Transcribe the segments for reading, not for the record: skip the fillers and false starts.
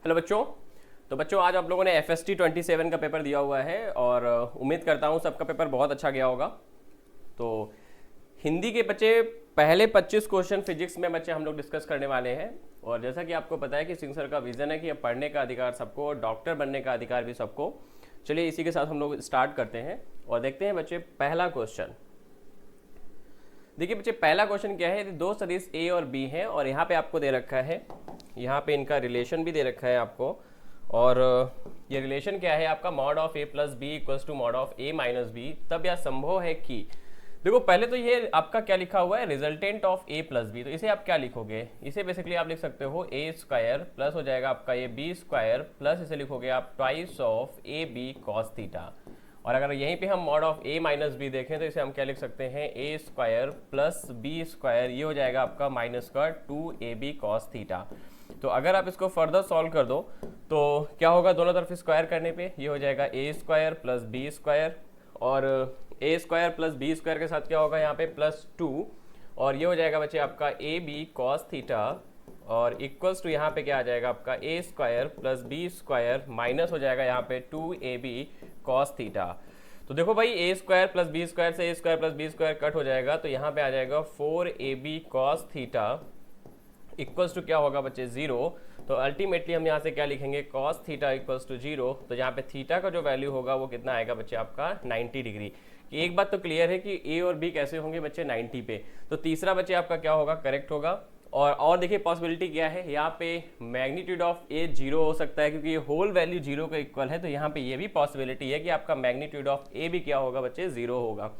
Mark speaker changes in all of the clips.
Speaker 1: Hello बच्चों। तो बच्चों आज आप लोगों ने FST 27 का पेपर दिया हुआ है और उम्मीद करता हूँ सबका पेपर बहुत अच्छा गया होगा। तो हिंदी के बच्चे पहले 25 क्वेश्चन फिजिक्स में बच्चे हम लोग डिस्कस करने वाले हैं। और जैसा कि आपको पता है कि सिंह सर का विजन है कि अब पढ़ने का अधिकार सबको और डॉक्टर बनने का अधिकार भी सबको। चलिए इसी के साथ हम लोग स्टार्ट करते हैं और देखते हैं बच्चे पहला क्वेश्चन। देखिए बच्चे पहला क्वेश्चन क्या है, यदि दो सदिश ए और बी हैं और यहाँ पे आपको दे रखा है, यहाँ पे इनका रिलेशन भी दे रखा है आपको। और ये रिलेशन क्या है आपका, mod of A plus B equals to mod of A minus B, तब यह संभव है कि। देखो पहले तो ये आपका क्या लिखा हुआ है, resultant of A plus B. तो इसे आप क्या लिखोगे, इसे बेसिकली आप लिख सकते हो ए स्क्वायर प्लस हो जाएगा आपका ये बी स्क्वायर प्लस इसे लिखोगे आप twice of A B cos theta. और अगर यहीं पे हम mod of A minus B देखें तो इसे हम क्या लिख सकते हैं, A square plus B square, ये हो जाएगा आपका माइनस का 2ab कॉस थीटा। तो अगर आप इसको फर्दर सॉल्व कर दो तो क्या होगा, दोनों तरफ स्क्वायर करने पे ये हो जाएगा ए स्क्वायर प्लस बी स्क्वायर, और ए स्क्वायर प्लस बी स्क्वायर के साथ क्या होगा यहाँ पे प्लस 2, और ये हो जाएगा बच्चे आपका ए बी कॉस थीटा, और इक्वल्स टू यहाँ पे क्या आ जाएगा आपका A square plus B square minus हो जाएगा यहाँ पे 2ab कॉस थीटा। तो देखो भाई A square plus B square से A square plus B square cut हो जाएगा, तो यहाँ पे आ जाएगा 4ab cos theta equals to क्या होगा बच्चे 0। तो अल्टीमेटली हम यहाँ से क्या लिखेंगे, कॉस थीटा इक्वल्स टू 0। तो यहाँ पे थीटा का जो वैल्यू होगा वो कितना आएगा बच्चे आपका 90 डिग्री। एक बात तो क्लियर है कि ए और बी कैसे होंगे बच्चे 90 पे। तो तीसरा बच्चे आपका क्या होगा, करेक्ट होगा। और देखिए पॉसिबिलिटी क्या है, यहाँ पे मैग्नीट्यूड ऑफ ए 0 हो सकता है क्योंकि ये होल वैल्यू 0 के इक्वल है। तो यहाँ पे ये भी पॉसिबिलिटी है कि आपका मैग्नीट्यूड ऑफ ए भी क्या होगा बच्चे 0 होगा,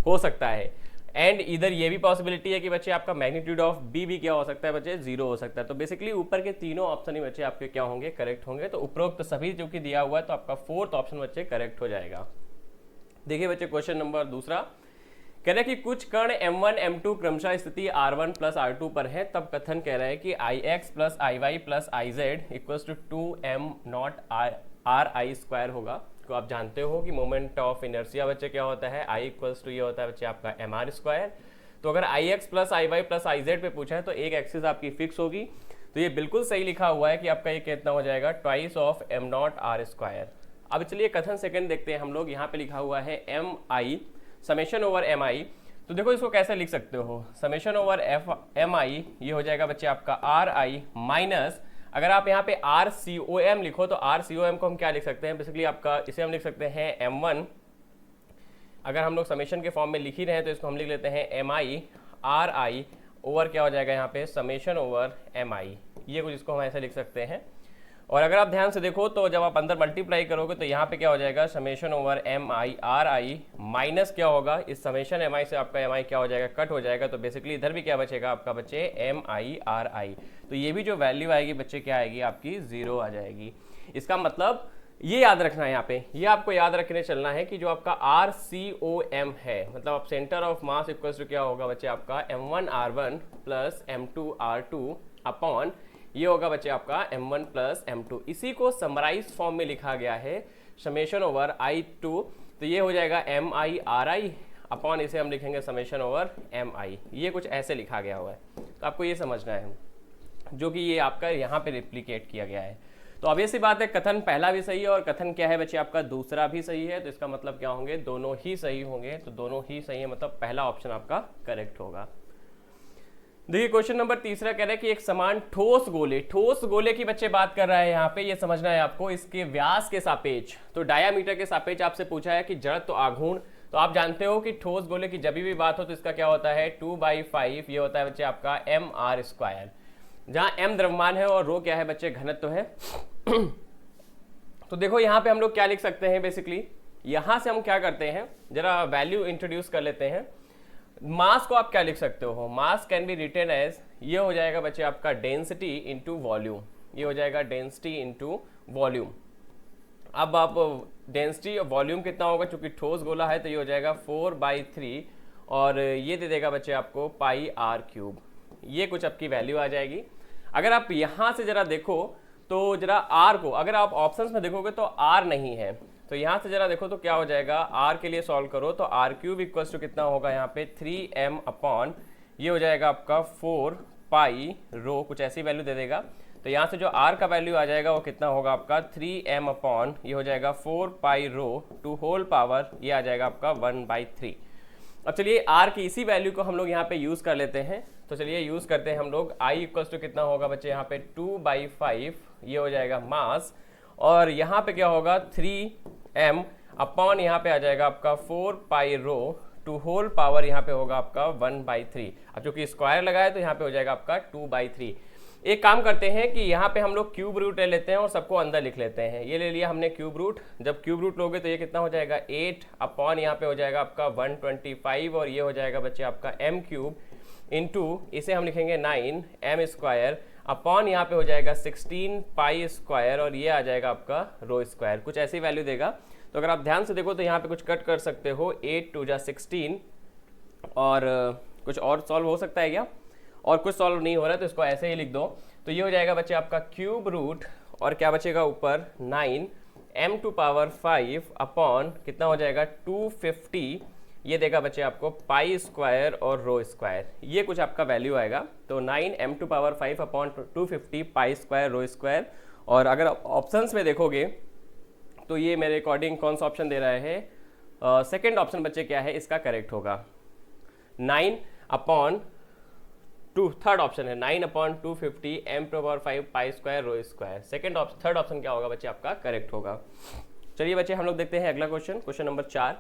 Speaker 1: हो सकता है। एंड इधर ये भी पॉसिबिलिटी है कि बच्चे आपका मैग्नीट्यूड ऑफ बी भी क्या हो सकता है बच्चे 0 हो सकता है। तो बेसिकली ऊपर के तीनों ऑप्शन ही बच्चे आपके क्या होंगे, करेक्ट होंगे। तो उपरोक्त सभी जो कि दिया हुआ है तो आपका फोर्थ ऑप्शन बच्चे करेक्ट हो जाएगा। देखिए बच्चे क्वेश्चन नंबर दूसरा कह रहा है कि कुछ कण m1 m2 क्रमशः स्थिति r1 प्लस r2 पर है, तब कथन कह रहा है कि ix plus iy plus iz equals to 2m not ri square होगा। तो आप जानते हो कि मोमेंट ऑफ इनर्शिया बच्चे क्या होता है, i इक्वल्स टू ये होता है बच्चे आपका mr स्क्वायर। तो अगर ix plus iy plus iz पे पूछा है तो एक एक्सिस आपकी फिक्स होगी। तो ये बिल्कुल सही लिखा हुआ है कि आपका ये कितना हो जाएगा, twice of m not r square. अब चलिए कथन सेकंड देखते हैं हम लोग। यहाँ पे लिखा हुआ है mi समेशन ओवर एम आई। तो देखो इसको कैसे लिख सकते हो, समेशन ओवर एम आई ये हो जाएगा बच्चे आपका आर आई माइनस, अगर आप यहाँ पे आर सी ओ एम लिखो तो आर सी ओ एम को हम क्या लिख सकते हैं, बेसिकली आपका इसे हम लिख सकते हैं एम वन। अगर हम लोग समेशन के फॉर्म में लिख ही रहे हैं तो इसको हम लिख लेते हैं M I R I over क्या हो जाएगा यहाँ पे समेशन ओवर एम आई, ये कुछ इसको हम ऐसे लिख सकते हैं। और अगर आप ध्यान से देखो तो जब आप अंदर मल्टीप्लाई करोगे तो यहाँ पे क्या हो जाएगा, summation over M I R I minus क्या होगा, इस समेशन एम आई से आपका एम आई क्या हो जाएगा, कट हो जाएगा। तो बेसिकली इधर भी क्या बचेगा आपका बच्चे एम आई आर आई। तो ये भी जो वैल्यू आएगी बच्चे क्या आएगी आपकी 0 आ जाएगी। इसका मतलब ये याद रखना है, यहाँ पे ये आपको याद रखने चलना है कि जो आपका आर सी ओ एम है, मतलब आप centre of mass equals to क्या होगा बच्चे आपका m1 r1 plus m2 r2 upon ये होगा बच्चे आपका m1 प्लस m2। इसी को समराइज फॉर्म में लिखा गया है समेशन ओवर i2। तो ये हो जाएगा M I R I upon इसे हम लिखेंगे समेशन ओवर एम आई। ये कुछ ऐसे लिखा गया हुआ है, तो आपको ये समझना है जो कि ये आपका यहाँ पे रिप्लीकेट किया गया है। तो अब ऐसी बात है, कथन पहला भी सही है और कथन क्या है बच्चे आपका दूसरा भी सही है। तो इसका मतलब क्या होंगे, दोनों ही सही होंगे। तो दोनों ही सही है, मतलब पहला ऑप्शन आपका करेक्ट होगा। देखिए क्वेश्चन नंबर तीसरा कह रहा है कि एक समान ठोस गोले की बच्चे बात कर रहा है यहाँ पे, ये समझना है आपको। इसके व्यास के सापेक्ष, तो डायामीटर के सापेक्ष आपसे पूछा है कि जड़त्व आघूर्ण। तो आप जानते हो कि ठोस गोले की जब भी बात हो तो इसका क्या होता है 2/5, ये होता है बच्चे आपका एम आर स्क्वायर, जहाँ एम द्रव्यमान है और रो क्या है बच्चे घनत्व है। तो देखो यहाँ पे हम लोग क्या लिख सकते हैं, बेसिकली यहाँ से हम क्या करते हैं, जरा वैल्यू इंट्रोड्यूस कर लेते हैं। मास को आप क्या लिख सकते हो, mass can be written as, ये हो जाएगा बच्चे आपका डेंसिटी इंटू वॉल्यूम, ये हो जाएगा डेंसिटी इंटू वॉल्यूम। अब आप डेंसिटी और वॉल्यूम कितना होगा, चूंकि ठोस गोला है तो ये हो जाएगा 4/3 और ये दे देगा बच्चे आपको पाई आर क्यूब। ये कुछ आपकी वैल्यू आ जाएगी। अगर आप यहाँ से जरा देखो तो जरा आर को, अगर आप ऑप्शंस में देखोगे तो आर नहीं है, तो यहाँ से जरा देखो तो क्या हो जाएगा, आर के लिए सॉल्व करो तो आर क्यूब इक्वल्स टू कितना होगा यहाँ पे 3m अपॉन ये हो जाएगा आपका 4 पाई रो, कुछ ऐसी वैल्यू दे देगा। तो यहाँ से जो r का वैल्यू आ जाएगा वो कितना होगा आपका 3m अपॉन ये हो जाएगा 4 पाई रो टू होल पावर ये आ जाएगा आपका 1/3। अब चलिए r की इसी वैल्यू को हम लोग यहाँ पे यूज़ कर लेते हैं। तो चलिए यूज़ करते हैं हम लोग। I इक्वल्स टू कितना होगा बच्चे यहाँ पे 2/5 ये हो जाएगा मास, और यहाँ पे क्या होगा 3m अपॉन यहाँ पे आ जाएगा आपका 4 पाई रो टू होल पावर यहाँ पे होगा आपका 1/3। अब चूंकि स्क्वायर लगाए तो यहाँ पे हो जाएगा आपका 2/3। एक काम करते हैं कि यहाँ पे हम लोग क्यूब रूट ले लेते हैं और सबको अंदर लिख लेते हैं। ये ले लिया हमने क्यूब रूट। जब क्यूब रूट लोगे तो ये कितना हो जाएगा 8 अपॉन यहाँ पे हो जाएगा आपका 125, और ये हो जाएगा बच्चे आपका m क्यूब इंटू इसे हम लिखेंगे 9m स्क्वायर अपॉन यहाँ पे हो जाएगा 16 पाई स्क्वायर, और ये आ जाएगा आपका रो स्क्वायर। कुछ ऐसी वैल्यू देगा। तो अगर आप ध्यान से देखो तो यहाँ पे कुछ कट कर सकते हो, 8 2 जा 16, और कुछ और सॉल्व हो सकता है क्या? और कुछ सॉल्व नहीं हो रहा है तो इसको ऐसे ही लिख दो। तो ये हो जाएगा बच्चे आपका क्यूब रूट, और क्या बचेगा ऊपर 9m⁵ अपॉन कितना हो जाएगा 250, ये देगा बच्चे आपको पाई स्क्वायर और रो स्क्वायर। ये कुछ आपका वैल्यू आएगा। तो 9m⁵ upon 250 pi square rho square. और अगर ऑप्शंस में देखोगे तो ये मेरे अकॉर्डिंग कौन सा ऑप्शन दे रहा है? सेकेंड ऑप्शन बच्चे क्या है इसका करेक्ट होगा 9 थर्ड ऑप्शन है 9/250 m⁵ pi square rho square. Third option क्या होगा बच्चे आपका करेक्ट होगा। चलिए बच्चे हम लोग देखते हैं अगला क्वेश्चन, क्वेश्चन नंबर 4।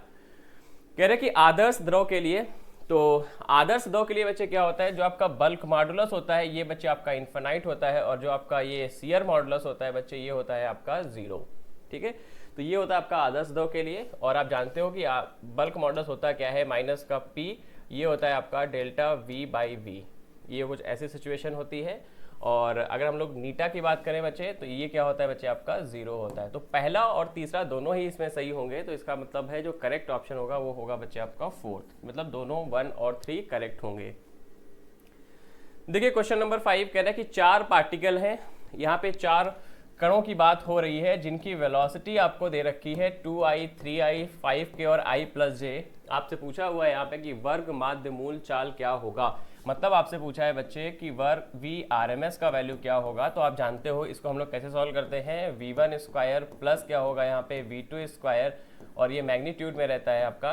Speaker 1: कह रहे कि आदर्श द्रव के लिए, तो आदर्श द्रव के लिए बच्चे क्या होता है, जो आपका बल्क मॉडुलस होता है ये बच्चे आपका इन्फिनाइट होता है, और जो आपका ये शियर मॉडुलस होता है बच्चे ये होता है आपका 0। ठीक है, तो ये होता है आपका आदर्श द्रव के लिए। और आप जानते हो कि बल्क मॉडुलस होता क्या है, माइनस का p, ये होता है आपका डेल्टा v/v। ये कुछ ऐसी सिचुएशन होती है। और अगर हम लोग नीटा की बात करें बच्चे तो ये क्या होता है बच्चे आपका 0 होता है। तो पहला और तीसरा दोनों ही इसमें सही होंगे, तो इसका मतलब है जो करेक्ट ऑप्शन होगा वो होगा बच्चे आपका 4th, मतलब दोनों 1 और 3 करेक्ट होंगे। देखिए क्वेश्चन नंबर 5 कह रहा है कि 4 पार्टिकल हैं, यहाँ पे 4 कणों की बात हो रही है जिनकी वेलोसिटी आपको दे रखी है 2i 3i 5k और i+j। आपसे पूछा हुआ है यहाँ पे कि वर्ग माध्य मूल चाल क्या होगा, मतलब आपसे पूछा है बच्चे कि वर्ग v/rms का वैल्यू क्या होगा। तो आप जानते हो इसको हम लोग कैसे सॉल्व करते हैं, v1 स्क्वायर प्लस क्या होगा यहाँ पे v2 स्क्वायर, और ये मैग्नीट्यूड में रहता है आपका,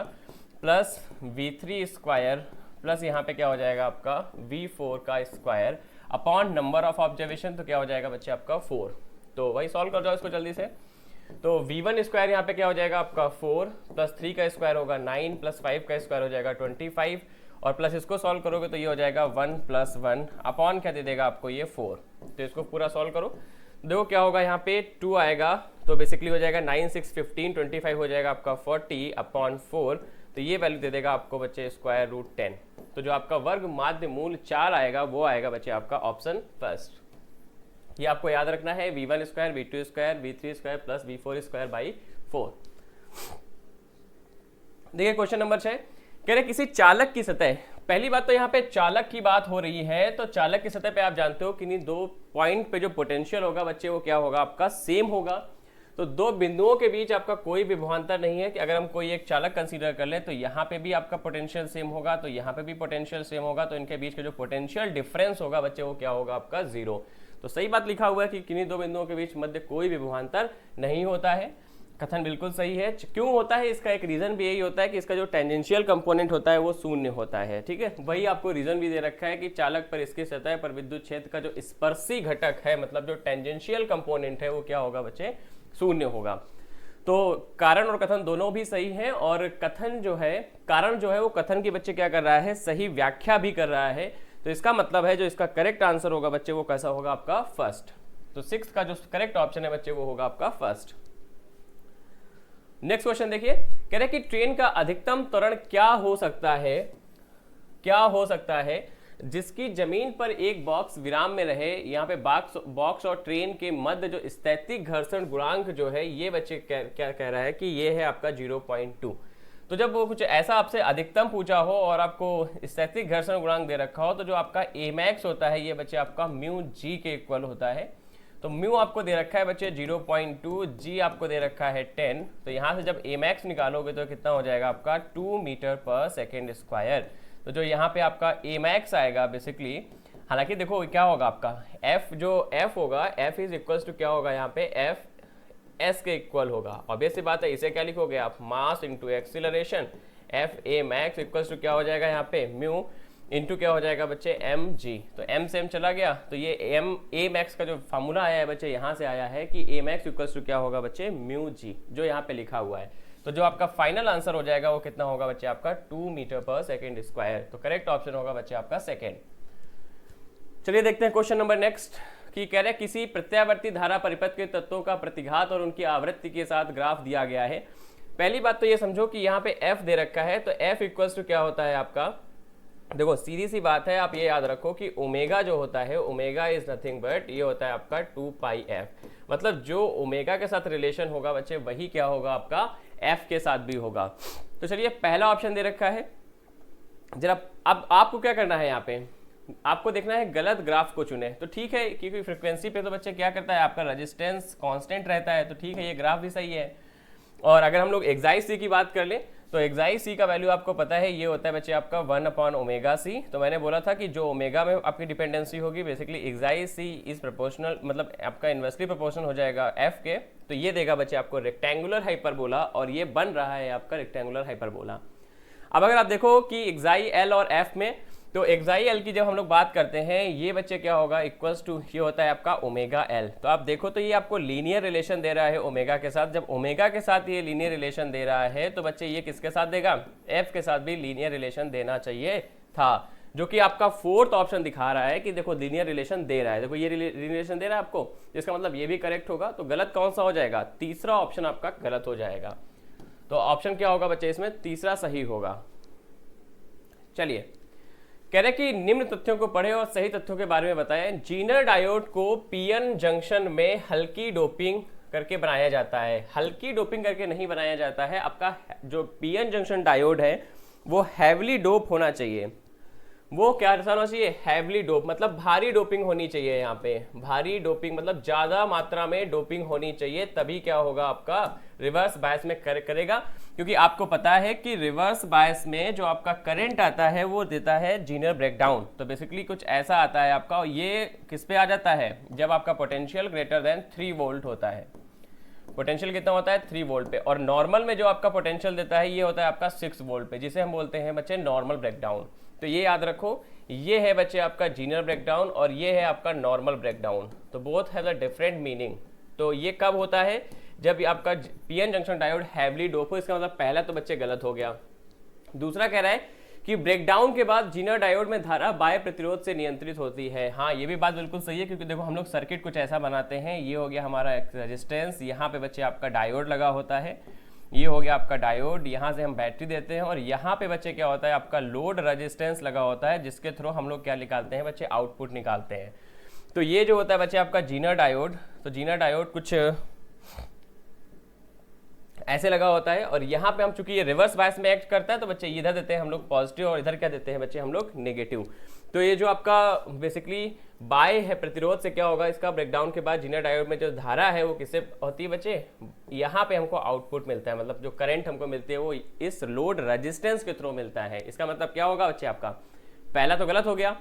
Speaker 1: प्लस v3 स्क्वायर प्लस यहाँ पे क्या हो जाएगा आपका v4 का square upon number of observation, तो क्या हो जाएगा बच्चे आपका 4। तो वही सॉल्व कर जाओ इसको जल्दी से। तो v1 स्क्वायर यहाँ पे क्या हो जाएगा आपका 4, प्लस 3 का स्क्वायर होगा 9, प्लस 5 का स्क्वायर हो जाएगा 25, और प्लस इसको सॉल्व करोगे तो ये हो जाएगा 1 + 1 अपॉन क्या दे देगा आपको ये 4। तो इसको पूरा सॉल्व करो, देखो क्या होगा यहाँ पे 2 आएगा, तो बेसिकली हो जाएगा 9 6 15 25 हो जाएगा आपका 40 अपॉन 4। तो ये वैल्यू दे देगा आपको बच्चे √10। तो जो आपका वर्ग माध्य मूल 4 आएगा वो आएगा बच्चे आपका ऑप्शन फर्स्ट। ये आपको याद रखना है, v1 square v2 square v3 square plus v4 square 4। देखिए क्वेश्चन नंबर 6 कह रहे किसी चालक की सतह, पहली बात तो यहाँ पे चालक की बात हो रही है, तो चालक की सतह पे आप जानते हो कि नहीं 2 पॉइंट पे जो पोटेंशियल होगा बच्चे वो क्या होगा आपका सेम होगा। तो 2 बिंदुओं के बीच आपका कोई भी विभवांतर नहीं है कि अगर हम कोई एक चालक कंसीडर कर ले तो यहाँ पे भी आपका पोटेंशियल सेम होगा, तो यहाँ पे भी पोटेंशियल सेम होगा, तो इनके बीच का जो पोटेंशियल डिफरेंस होगा बच्चे वो क्या होगा आपका 0। तो सही बात लिखा हुआ है कि किन्हीं 2 बिंदुओं के बीच मध्य कोई भी विभवांतर नहीं होता है। कथन बिल्कुल सही है। क्यों होता है इसका एक रीजन भी यही होता है कि इसका जो टेंजेंशियल कंपोनेंट होता है वो 0 होता है। ठीक है, वही आपको रीजन भी दे रखा है कि चालक पर इसकी सतह पर विद्युत क्षेत्र का जो स्पर्शी घटक है, मतलब जो टेंजेंशियल कंपोनेंट है वो क्या होगा बच्चे 0 होगा। तो कारण और कथन दोनों भी सही हैं, और कथन जो है, कारण जो है वो कथन की बच्चे क्या कर रहा है, सही व्याख्या भी कर रहा है। तो इसका मतलब है जो इसका करेक्ट आंसर होगा बच्चे वो कैसा होगा आपका फर्स्ट। तो 6 का जो करेक्ट ऑप्शन है बच्चे वो होगा आपका फर्स्ट। नेक्स्ट क्वेश्चन देखिए, कह रहे कि ट्रेन का अधिकतम त्वरण क्या हो सकता है जिसकी जमीन पर एक बॉक्स विराम में रहे। यहाँ पे बॉक्स और ट्रेन के मध्य जो स्थैतिक घर्षण गुणांक जो है ये बच्चे क्या कह रहा है कि ये है आपका 0.2। तो जब वो कुछ ऐसा आपसे अधिकतम पूछा हो और आपको स्थैतिक घर्षण गुणांक दे रखा हो, तो जो आपका एमैक्स होता है ये बच्चे आपका μg के इक्वल होता है। तो म्यू आपको दे रखा है बच्चे 0.2, जी आपको दे रखा है 10। तो यहाँ से जब एमैक्स निकालोगे तो कितना हो जाएगा आपका 2 मीटर पर सेकेंड स्क्वायर। तो जो यहाँ पे आपका एमैक्स आएगा बेसिकली, हालांकि देखो क्या होगा आपका एफ, जो एफ होगा एफ इज इक्वल्स टू क्या होगा यहाँ पे एफ एस के इक्वल होगा। ऑब्वियस सी बात है, इसे क्या लिखोगे आप mass into acceleration, F A max equals to क्या हो जाएगा यहाँ पे म्यू इंटू क्या हो जाएगा बच्चे एम जी। तो एम से एम चला गया, तो ये एम ए मैक्स का जो फार्मूला आया है बच्चे यहाँ से आया है कि ए मैक्स इक्वल्स टू क्या होगा बच्चे म्यू जी, जो यहाँ पे लिखा हुआ है। तो जो आपका फाइनल आंसर हो जाएगा वो कितना होगा बच्चे आपका 2 मीटर पर सेकेंड स्क्वायर। तो करेक्ट ऑप्शन होगा बच्चे आपका सेकेंड। चलिए देखते हैं क्वेश्चन नंबर नेक्स्ट कि कह रहे किसी प्रत्यावर्ती धारा परिपथ के तत्वों का प्रतिघात और उनकी आवृत्ति के साथ ग्राफ दिया गया है। पहली बात तो ये समझो कि यहाँ पे f दे रखा है, तो f इक्वल्स टू क्या होता है आपका, देखो सीधी सी बात है, आप ये याद रखो कि ओमेगा जो होता है, ओमेगा इज नथिंग बट ये होता है आपका 2πf। मतलब जो ओमेगा के साथ रिलेशन होगा बच्चे वही क्या होगा आपका f के साथ भी होगा। तो चलिए पहला ऑप्शन दे रखा है जरा। अब आपको क्या करना है, यहाँ पे आपको देखना है गलत ग्राफ को चुने तो ठीक है, क्योंकि फ्रीक्वेंसी पे तो बच्चे क्या करता है आपका रेजिस्टेंस कांस्टेंट रहता है, तो ठीक है ये ग्राफ भी सही है। और अगर हम लोग एक्साइज सी की बात कर ले तो एक्साइज सी का वैल्यू आपको पता है ये होता है बच्चे आपका 1/ओमेगा सी। तो मैंने बोला था कि जो ओमेगा में आपकी डिपेंडेंसी होगी basically excise C is proportional, मतलब आपका इन्वर्सली प्रोपोर्शनल हो जाएगा एफ के। तो ये देगा बच्चे आपको रेक्टेंगुलर हाइपरबोला, और ये बन रहा है आपका रेक्टेंगुलर हाइपरबोला। अब अगर आप देखो कि एक्साई एल और एफ में, तो एक्साई एल की जब हम लोग बात करते हैं ये बच्चे क्या होगा इक्वल्स टू ये होता है आपका ओमेगा एल। तो आप देखो तो ये आपको लीनियर रिलेशन दे रहा है ओमेगा के साथ। जब ओमेगा के साथ ये लीनियर रिलेशन दे रहा है तो बच्चे ये किसके साथ देगा, एफ के साथ भी लीनियर रिलेशन देना चाहिए था, जो कि आपका फोर्थ ऑप्शन दिखा रहा है कि देखो लीनियर रिलेशन दे रहा है। देखो ये रिलेशन दे रहा है आपको, इसका मतलब ये भी करेक्ट होगा। तो गलत कौन सा हो जाएगा, तीसरा ऑप्शन आपका गलत हो जाएगा। तो ऑप्शन क्या होगा बच्चे इसमें, तीसरा सही होगा। चलिए कह रहे कि निम्न तथ्यों को पढ़े और सही तथ्यों के बारे में बताएं। जीनर डायोड को पीएन जंक्शन में हल्की डोपिंग करके बनाया जाता है। हल्की डोपिंग करके नहीं बनाया जाता है, आपका जो पीएन जंक्शन डायोड है वो हैवली डोप होना चाहिए। वो क्या होना चाहिए, हैवली डोप, मतलब भारी डोपिंग होनी चाहिए। यहाँ पे भारी डोपिंग मतलब ज्यादा मात्रा में डोपिंग होनी चाहिए, तभी क्या होगा आपका रिवर्स बायस में करेगा। क्योंकि आपको पता है कि रिवर्स बायस में जो आपका करंट आता है वो देता है जीनर ब्रेकडाउन। तो बेसिकली कुछ ऐसा आता है आपका, और ये किस पे आ जाता है, जब आपका पोटेंशियल ग्रेटर देन 3 वोल्ट होता है। पोटेंशियल कितना होता है 3 वोल्ट पे, और नॉर्मल में जो आपका पोटेंशियल देता है ये होता है आपका 6 वोल्ट पे, जिसे हम बोलते हैं बच्चे नॉर्मल ब्रेकडाउन। तो ये याद रखो, ये है बच्चे आपका जीनर ब्रेकडाउन और ये है आपका नॉर्मल ब्रेकडाउन। तो both have a different meaning. तो ये कब होता है, जब आपका PN junction diode heavily dope हो। इसका मतलब पहला तो बच्चे गलत हो गया। दूसरा कह रहा है कि ब्रेकडाउन के बाद जीनर डायोड में धारा बाह्य प्रतिरोध से नियंत्रित होती है। हाँ ये भी बात बिल्कुल सही है, क्योंकि देखो हम लोग सर्किट कुछ ऐसा बनाते हैं, ये हो गया हमारा रेजिस्टेंस, यहाँ पे बच्चे आपका डायोड लगा होता है, ये हो गया आपका डायोड, यहाँ से हम बैटरी देते हैं, और यहाँ पे बच्चे क्या होता है आपका लोड रेजिस्टेंस लगा होता है, जिसके थ्रू हम लोग क्या निकालते हैं बच्चे, आउटपुट निकालते हैं। तो ये जो होता है बच्चे आपका जीनर डायोड, तो जीनर डायोड कुछ ऐसे लगा होता है, और यहाँ पे हम चूंकि ये रिवर्स बायस में एक्ट करता है तो बच्चे इधर देते हैं हम लोग पॉजिटिव, और इधर क्या देते हैं बच्चे हम लोग नेगेटिव। तो ये जो आपका बेसिकली बाय है प्रतिरोध से क्या होगा, इसका ब्रेकडाउन के बाद जीनर डायोड में जो धारा है वो किससे होती है बच्चे, यहाँ पे हमको आउटपुट मिलता है, मतलब जो करंट हमको मिलती है वो इस लोड रेजिस्टेंस के थ्रू मिलता है। इसका मतलब क्या होगा बच्चे, आपका पहला तो गलत हो गया,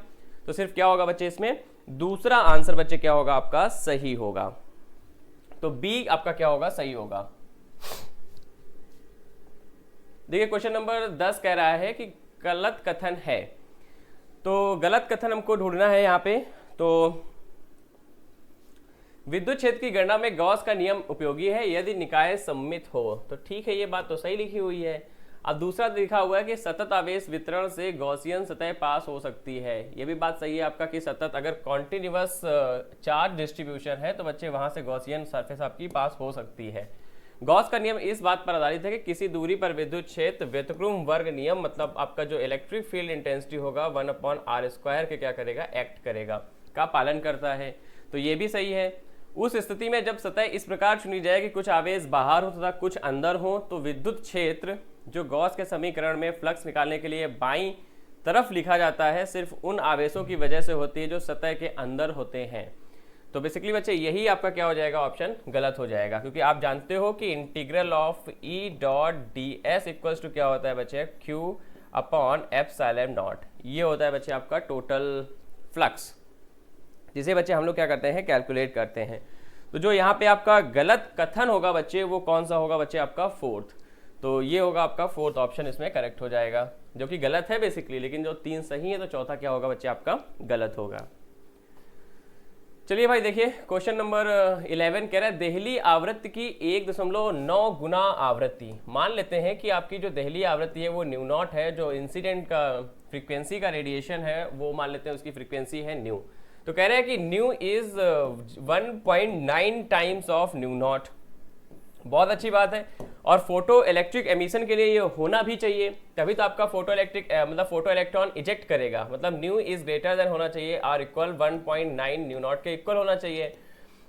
Speaker 1: तो सिर्फ क्या होगा बच्चे इसमें दूसरा आंसर बच्चे क्या होगा आपका सही होगा। तो बी आपका क्या होगा, सही होगा। देखिए क्वेश्चन नंबर 10 कह रहा है कि गलत कथन है। तो गलत कथन हमको ढूंढना है यहाँ पे। तो विद्युत क्षेत्र की गणना में गॉस का नियम उपयोगी है यदि निकाय सममित हो। तो ठीक है, ये बात तो सही लिखी हुई है। अब दूसरा लिखा हुआ है कि सतत आवेश वितरण से गॉसियन सतह पास हो सकती है। ये भी बात सही है आपका कि सतत अगर कॉन्टिन्यूअस चार्ज डिस्ट्रीब्यूशन है तो बच्चे वहां से गॉसियन सरफेस आपकी पास हो सकती है। गॉस का नियम इस बात पर आधारित है कि किसी दूरी पर विद्युत क्षेत्र व्युत्क्रम वर्ग नियम, मतलब आपका जो इलेक्ट्रिक फील्ड इंटेंसिटी होगा 1/r² के क्या करेगा, एक्ट करेगा, का पालन करता है। तो ये भी सही है। उस स्थिति में जब सतह इस प्रकार चुनी जाए कि कुछ आवेश बाहर हो तथा कुछ अंदर हो, तो विद्युत क्षेत्र जो गॉस के समीकरण में फ्लक्स निकालने के लिए बाईं तरफ लिखा जाता है सिर्फ उन आवेशों की वजह से होती है जो सतह के अंदर होते हैं। तो बेसिकली बच्चे यही आपका क्या हो जाएगा, ऑप्शन गलत हो जाएगा, क्योंकि आप जानते हो कि integral of E dot D S equals to क्या होता है बच्चे, Q/ε0। ये होता है बच्चे आपका टोटल फ्लक्स। जिसे बच्चे हम लोग क्या करते हैं, कैलकुलेट करते हैं। तो जो यहाँ पे आपका गलत कथन होगा बच्चे, वो कौन सा होगा बच्चे, आपका फोर्थ। तो ये होगा आपका फोर्थ ऑप्शन, इसमें करेक्ट हो जाएगा, जो कि गलत है बेसिकली, लेकिन जो 3 सही है तो चौथा क्या होगा बच्चे, आपका गलत होगा। चलिए भाई देखिए, क्वेश्चन नंबर 11 कह रहा है देहली आवृत्ति की 1.9 गुना आवृत्ति। मान लेते हैं कि आपकी जो देहली आवृत्ति है वो न्यू नॉट है, जो इंसिडेंट का फ्रीक्वेंसी का रेडिएशन है वो मान लेते हैं उसकी फ्रीक्वेंसी है न्यू। तो कह रहे हैं कि new is 1.9 times of new not. बहुत अच्छी बात है, और फोटो इलेक्ट्रिक एमिशन के लिए ये होना भी चाहिए, तभी तो आपका फोटो इलेक्ट्रिक मतलब फोटो इलेक्ट्रॉन इजेक्ट करेगा। मतलब न्यू इज ग्रेटर देन होना चाहिए, आर इक्वल 1.9 न्यू नॉट के इक्वल होना चाहिए।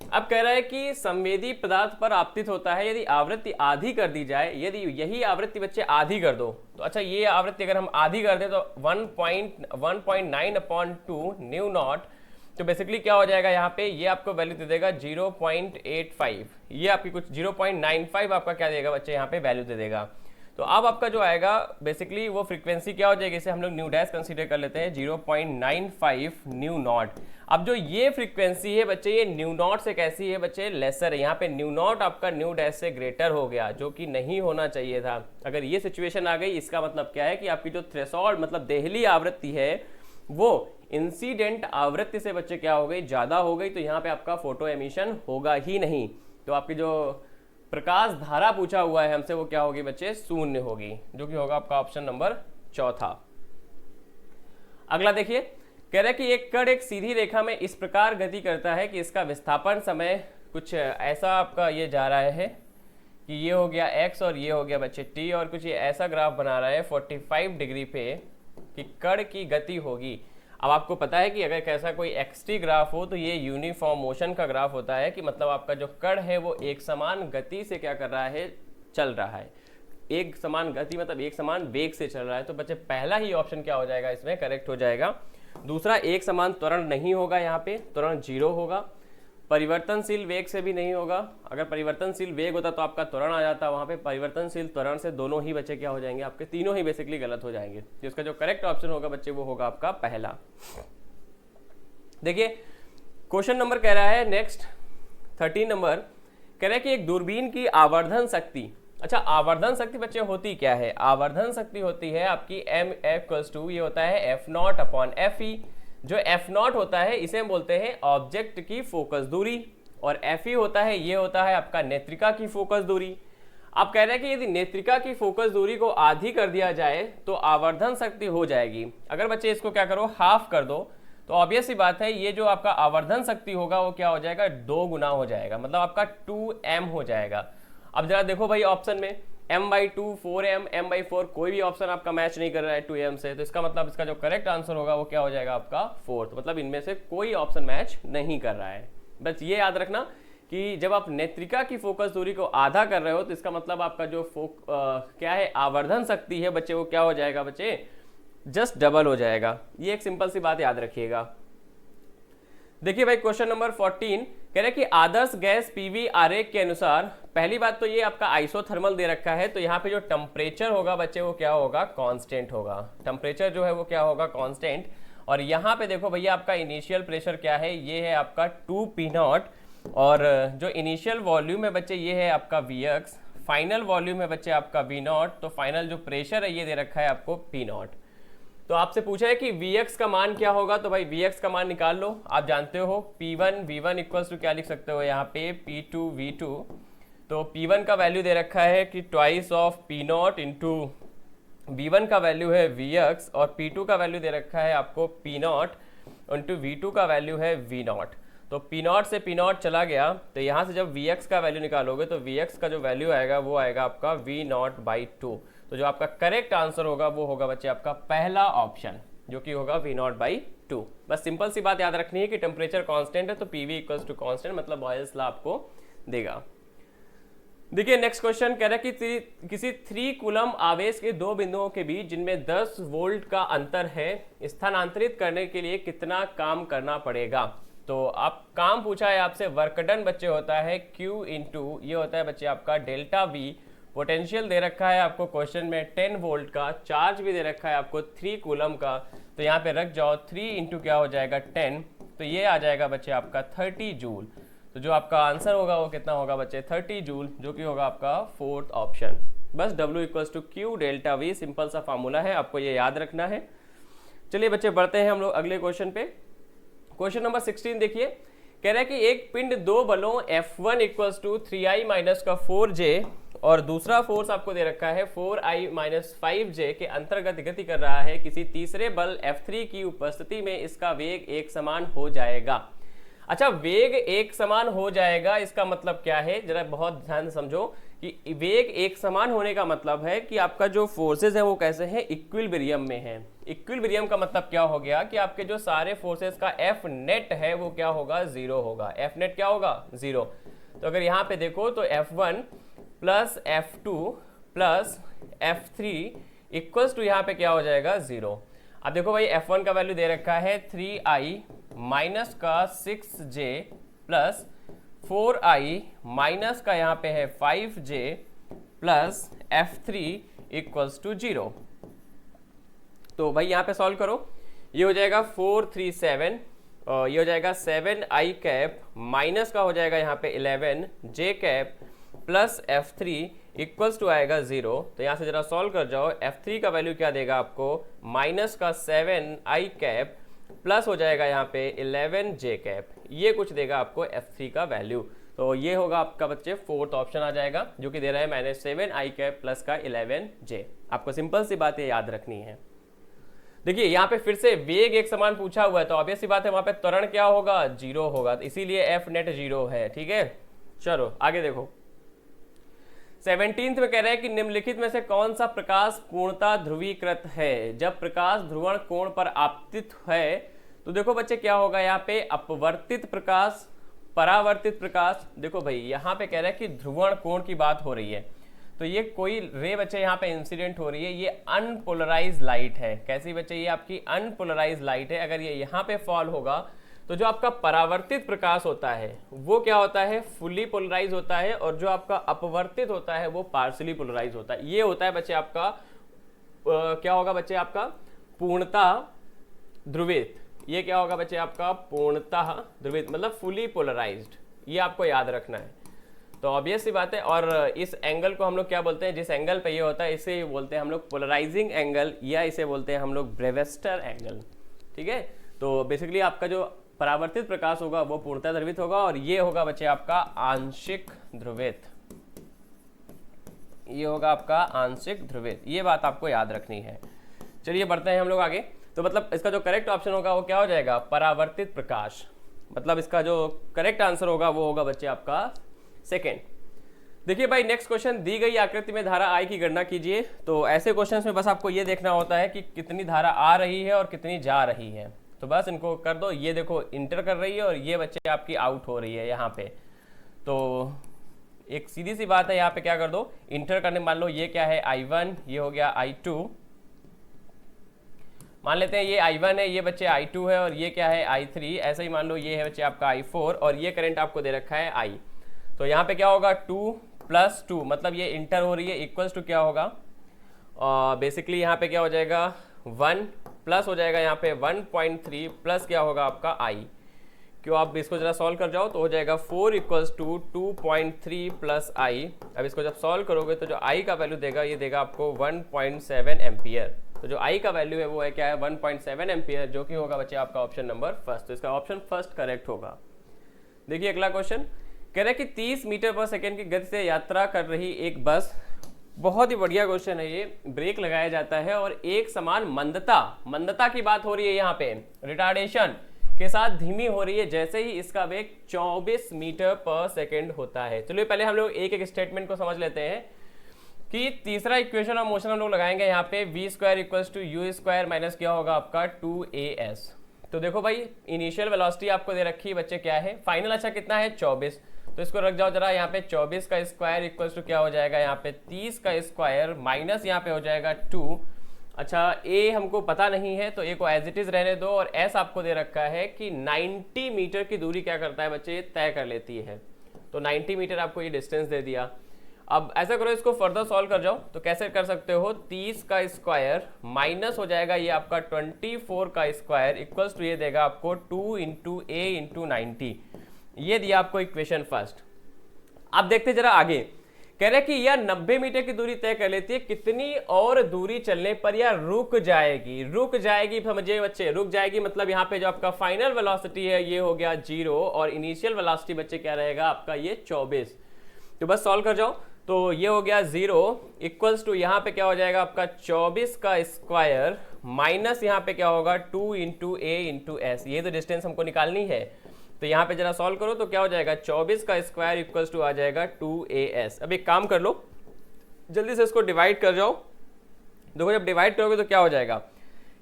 Speaker 1: अब कह रहा है कि संवेदी पदार्थ पर आपतित होता है यदि आवृत्ति आधी कर दी जाए। यदि यही आवृत्ति बच्चे आधी कर दो, तो अच्छा ये आवृत्ति अगर हम आधी कर दें तो 1.9/2 न्यू नॉट, तो बेसिकली क्या हो जाएगा यहाँ पे, ये आपको वैल्यू दे देगा 0.85, ये आपकी कुछ 0.95 आपका क्या देगा बच्चे, यहाँ पे वैल्यू दे देगा। तो अब आपका जो आएगा बेसिकली वो फ्रीक्वेंसी क्या हो जाएगी, इसे हम लोग न्यू डैश कंसीडर कर लेते हैं 0.95 न्यू नॉट। अब जो ये फ्रीक्वेंसी है बच्चे, ये न्यू नॉट से कैसी है बच्चे, लेसर है। यहाँ पे न्यू नॉट आपका न्यू डैश से ग्रेटर हो गया, जो कि नहीं होना चाहिए था। अगर ये सिचुएशन आ गई, इसका मतलब क्या है कि आपकी जो थ्रेशोल्ड मतलब देहली आवृत्ति है वो इंसिडेंट आवृत्ति से बच्चे क्या हो गई, ज्यादा हो गई। तो यहाँ पे आपका फोटो एमिशन होगा ही नहीं। तो आपकी जो प्रकाश धारा पूछा हुआ है हमसे वो क्या होगी बच्चे, शून्य होगी, जो कि होगा आपका ऑप्शन नंबर चौथा। अगला देखिए, कह रहा है कि एक कण एक सीधी रेखा में इस प्रकार गति करता है कि इसका विस्थापन समय कुछ ऐसा आपका ये जा रहा है कि ये हो गया x और ये हो गया बच्चे t, और कुछ ये ऐसा ग्राफ बना रहा है 45 डिग्री पे कि कण की गति होगी। अब आपको पता है कि अगर कैसा कोई एक्सटी ग्राफ हो तो ये यूनिफॉर्म मोशन का ग्राफ होता है, कि मतलब आपका जो कण है वो एक समान गति से क्या कर रहा है, चल रहा है। एक समान गति मतलब एक समान वेग से चल रहा है। तो बच्चे पहला ही ऑप्शन क्या हो जाएगा, इसमें करेक्ट हो जाएगा। दूसरा, एक समान त्वरण नहीं होगा, यहाँ पे त्वरण 0 होगा। परिवर्तनशील वेग से भी नहीं होगा, अगर परिवर्तनशील वेग होता तो आपका त्वरण आ जाता, वहां पे परिवर्तनशील त्वरण से दोनों ही बच्चे क्या हो जाएंगे, आपके तीनों ही बेसिकली गलत हो जाएंगे। तो इसका जो करेक्ट ऑप्शन होगा बच्चे वो होगा आपका पहला। देखिए क्वेश्चन नंबर कह रहा है नेक्स्ट 13 नंबर, कह रहा है कि एक दूरबीन की आवर्धन शक्ति। अच्छा, आवर्धन शक्ति बच्चे होती क्या है, आवर्धन शक्ति होती है आपकी m=, ये होता है F0/Fe। जो F0 होता है इसे हम बोलते हैं ऑब्जेक्ट की फोकस दूरी, और Fe होता है, ये होता है आपका नेत्रिका की फोकस दूरी। आप कह रहे हैं कि यदि नेत्रिका की फोकस दूरी को आधी कर दिया जाए तो आवर्धन शक्ति हो जाएगी। अगर बच्चे इसको क्या करो, हाफ कर दो, तो ऑब्वियस सी बात है ये जो आपका आवर्धन शक्ति होगा वो क्या हो जाएगा, 2 गुना हो जाएगा, मतलब आपका 2m हो जाएगा। अब जरा देखो भाई ऑप्शन में m/2 4m, m/4 कोई भी ऑप्शन आपका मैच नहीं कर रहा है 2m से, तो इसका मतलब इसका जो करेक्ट आंसर होगा वो क्या हो जाएगा आपका फोर्थ, मतलब इनमें से कोई ऑप्शन मैच नहीं कर रहा है। बस ये याद रखना कि जब आप नेत्रिका की फोकस दूरी को आधा कर रहे हो तो इसका मतलब आपका जो क्या है आवर्धन शक्ति है बच्चे, वो क्या हो जाएगा बच्चे, जस्ट डबल हो जाएगा। ये एक सिंपल सी बात याद रखिएगा। देखिए भाई क्वेश्चन नंबर 14 कह रहे हैं कि आदर्श गैस पीवी आरेख के अनुसार, पहली बात तो ये आपका आइसोथर्मल दे रखा है, तो यहाँ पे जो टेम्परेचर होगा बच्चे वो क्या होगा, कांस्टेंट होगा। टेम्परेचर जो है वो क्या होगा, कांस्टेंट। और यहाँ पे देखो भैया आपका इनिशियल प्रेशर क्या है, ये है आपका 2p0, और जो इनिशियल वॉल्यूम है बच्चे ये है आपका Vx, फाइनल वॉल्यूम है बच्चे आपका V0, तो फाइनल जो प्रेशर है ये दे रखा है आपको P0। तो आपसे पूछा है कि Vx का मान क्या होगा, तो भाई Vx का मान निकाल लो। आप जानते हो P1 V1 इक्वल्स टू क्या लिख सकते हो यहाँ पे, P2 V2। तो P1 का वैल्यू दे रखा है कि twice of P0 into V1 का वैल्यू है Vx, और P2 का वैल्यू दे रखा है आपको P0 इंटू V2 का वैल्यू है V0। तो P0 से P0 चला गया, तो यहाँ से जब Vx का वैल्यू निकालोगे तो Vx का जो वैल्यू आएगा वो आएगा आपका V0/2। तो जो आपका करेक्ट आंसर होगा वो होगा बच्चे आपका पहला ऑप्शन, जो कि होगा V0/2। बस सिंपल सी बात याद रखनी है कि टेम्परेचर कांस्टेंट है तो PV इक्वल्स टू कांस्टेंट, मतलब बॉयल्स लॉ आपको देगा। देखिए नेक्स्ट क्वेश्चन कह रहा है कि किसी 3 कूलम आवेश के 2 बिंदुओं के बीच जिनमें 10 वोल्ट का अंतर है, स्थानांतरित करने के लिए कितना काम करना पड़ेगा। तो आप काम पूछा है आपसे, वर्क डन बच्चे होता है Q इंटू ये होता है बच्चे आपका डेल्टा V। पोटेंशियल दे रखा है आपको क्वेश्चन में 10 वोल्ट का, चार्ज भी दे रखा है आपको 3 कूलम का, तो यहाँ पे रख जाओ 3 इंटू क्या हो जाएगा 10, तो तो ये आ जाएगा बच्चे आपका 30 जूल। तो जो आपका आंसर होगा वो कितना होगा बच्चे 30 जूल, जो कि होगा आपका फोर्थ ऑप्शन। बस W = Q delta V, simple सा फार्मूला है, आपको ये याद रखना है। चलिए बच्चे बढ़ते हैं हम लोग अगले क्वेश्चन पे। क्वेश्चन नंबर 16 देखिए, कह रहा है कि एक पिंड दो बलों F1 = 3i - का 4j और दूसरा फोर्स आपको दे रखा है 4i - 5j के अंतर्गत गति कर रहा है। किसी तीसरे बल F3 की उपस्थिति में इसका वेग एक समान हो जाएगा। अच्छा, वेग एक समान हो जाएगा, इसका मतलब क्या है, जरा बहुत ध्यान से समझो कि वेग एक समान होने का मतलब है कि आपका जो फोर्सेज है वो कैसे हैं, इक्विलिब्रियम में है। इक्विलिब्रियम का मतलब क्या हो गया कि आपके जो सारे फोर्सेज का एफ नेट है वो क्या होगा, जीरो होगा। एफ नेट क्या होगा, जीरो। तो अगर यहाँ पे देखो तो F1 + F2 + F3 equals to यहाँ पे क्या हो जाएगा, जीरो। अब देखो भाई F1 का वैल्यू दे रखा है 3i माइनस का 6j प्लस 4i माइनस का यहाँ पे है 5j plus F3 equals to 0। तो भाई यहाँ पे सॉल्व करो, ये हो जाएगा 437 और ये हो जाएगा 7i कैप माइनस का हो जाएगा यहाँ पे 11j cap plus F3 equals to आएगा 0। तो यहाँ से जरा सॉल्व कर जाओ, F3 का वैल्यू क्या देगा आपको, माइनस का 7i कैप प्लस हो जाएगा यहाँ पे 11j कैप, ये कुछ देगा आपको F3 का वैल्यू। तो ये होगा आपका बच्चे फोर्थ ऑप्शन आ जाएगा, जो कि दे रहा है -7i कैप प्लस का 11j। आपको सिंपल सी बात ये याद रखनी है। देखिए यहाँ पे फिर से वेग एक समान पूछा हुआ है, तो ऑब्वियस सी बात है वहां पे त्वरण क्या होगा, जीरो होगा, तो इसीलिए एफ नेट जीरो है। ठीक है, चलो आगे देखो। 17th में कह रहे हैं कि निम्नलिखित में से कौन सा प्रकाश पूर्णतः ध्रुवीकृत है। जब प्रकाश ध्रुवण कोण पर आपतित है तो देखो बच्चे क्या होगा, यहाँ पे अपवर्तित प्रकाश, परावर्तित प्रकाश। देखो भाई यहाँ पे कह रहा है कि ध्रुवण कोण की बात हो रही है, तो ये कोई रे बच्चे यहाँ पे इंसिडेंट हो रही है, ये अनपोलराइज लाइट है। कैसी बच्चे, ये आपकी अनपोलराइज लाइट है। अगर ये यहाँ पे फॉल होगा तो जो आपका परावर्तित प्रकाश होता है वो क्या होता है, फुली पोलराइज होता है, और जो आपका अपवर्तित होता है वो पार्शियली पोलराइज होता है। ये होता है बच्चे आपका क्या होगा बच्चे, आपका पूर्णतः ध्रुवित। ये क्या होगा बच्चे आपका पूर्णतः ध्रुवित, मतलब फुली पोलराइज्ड। ये आपको याद रखना है। तो ऑब्वियस सी बात है। और इस एंगल को हम लोग क्या बोलते हैं, जिस एंगल पे ये होता है इसे बोलते हैं हम लोग पोलराइजिंग एंगल, या इसे बोलते हैं हम लोग ब्रेवेस्टर एंगल। ठीक है, तो बेसिकली आपका जो परावर्तित प्रकाश होगा वो पूर्णतः ध्रुवित होगा, और ये होगा बच्चे आपका आंशिक ध्रुवित। ये होगा आपका आंशिक ध्रुवित, ये बात आपको याद रखनी है। चलिए बढ़ते हैं हम लोग आगे। तो मतलब इसका जो करेक्ट ऑप्शन होगा वो क्या हो जाएगा, परावर्तित प्रकाश। मतलब इसका जो करेक्ट आंसर होगा वो होगा बच्चे आपका सेकेंड। देखिए भाई नेक्स्ट क्वेश्चन, दी गई आकृति में धारा I की गणना कीजिए। तो ऐसे क्वेश्चंस में बस आपको ये देखना होता है कि कितनी धारा आ रही है और कितनी जा रही है, तो बस इनको कर दो। ये देखो इंटर कर रही है और ये बच्चे आपकी आउट हो रही है यहाँ पे। तो एक सीधी सी बात है, यहाँ पे क्या कर दो, इंटर करने, मान लो ये क्या है I1, ये हो गया I2, मान लेते हैं ये I1 है, ये बच्चे I2 है, और ये क्या है I3। ऐसा ही मान लो ये है बच्चे आपका I4 और ये करंट आपको दे रखा है I। तो यहाँ पे क्या होगा 2 + 2, मतलब ये इंटर हो रही है, इक्वल्स टू क्या होगा, बेसिकली यहाँ पे क्या हो जाएगा 1 प्लस हो जाएगा यहाँ पे 1.3 प्लस क्या होगा आपका I। क्यों, आप इसको जरा सॉल्व कर जाओ तो हो जाएगा 4 = 2.3 प्लस I। अब इसको जब सॉल्व करोगे तो जो I का वैल्यू देगा ये देगा आपको 1.7 एम्पियर। तो जो I का वैल्यू है वो है क्या है 1.7 एम्पियर, जो कि होगा बच्चे आपका ऑप्शन नंबर फर्स्ट। तो इसका ऑप्शन फर्स्ट करेक्ट होगा। देखिए अगला क्वेश्चन कह रहा है कि 30 मीटर पर सेकेंड की गति से यात्रा कर रही एक बस, बहुत ही बढ़िया क्वेश्चन है ये, ब्रेक लगाया जाता है और एक समान मंदता की बात हो रही है यहाँ पे, रिटार्डेशन के साथ धीमी हो रही है जैसे ही इसका वेग 24 मीटर पर सेकेंड होता है। चलिए पहले हम लोग एक एक स्टेटमेंट को समझ लेते हैं कि तीसरा इक्वेशन ऑफ मोशन हम लोग लगाएंगे यहाँ पे v² = u² माइनस क्या होगा आपका 2as। तो देखो भाई इनिशियल वेलोसिटी आपको दे रखी है बच्चे क्या है, फाइनल अच्छा कितना है 24, तो इसको रख जाओ जरा यहाँ पे 24 का स्क्वायर इक्वल्स टू क्या हो जाएगा यहाँ पे 30 का स्क्वायर माइनस यहाँ पे हो जाएगा 2। अच्छा ए हमको पता नहीं है तो ए को एज इट इज रहने दो, और एस आपको दे रखा है कि 90 मीटर की दूरी क्या करता है बच्चे तय कर लेती है। तो 90 मीटर आपको ये डिस्टेंस दे दिया। अब ऐसा करो, इसको फर्दर सॉल्व कर जाओ। तो कैसे कर सकते हो, 30 का स्क्वायर माइनस हो जाएगा ये आपका 24 का स्क्वायर इक्वल्स टू ये देगा आपको 2 इंटू ए इंटू 90। ये दिया आपको इक्वेशन फर्स्ट। अब देखते जरा आगे, कह रहे कि यह 90 मीटर की दूरी तय कर लेती है, कितनी और दूरी चलने पर यह रुक जाएगी। रुक जाएगी समझिए बच्चे, रुक जाएगी मतलब यहाँ पे जो आपका फाइनल वेलोसिटी है ये हो गया 0 और इनिशियल वेलोसिटी बच्चे क्या रहेगा आपका ये 24। तो बस सॉल्व कर जाओ। तो ये हो गया 0 इक्वल्स टू यहाँ पे क्या हो जाएगा आपका 24 का स्क्वायर माइनस यहाँ पे क्या होगा 2 इंटू ए इंटू एस। ये तो डिस्टेंस हमको निकालनी है। तो यहाँ पे जरा सॉल्व करो तो क्या हो जाएगा 24 का स्क्वायर इक्वल्स टू आ जाएगा 2as। अब एक काम कर लो, जल्दी से इसको डिवाइड कर जाओ। देखो जब डिवाइड करोगे तो क्या हो जाएगा,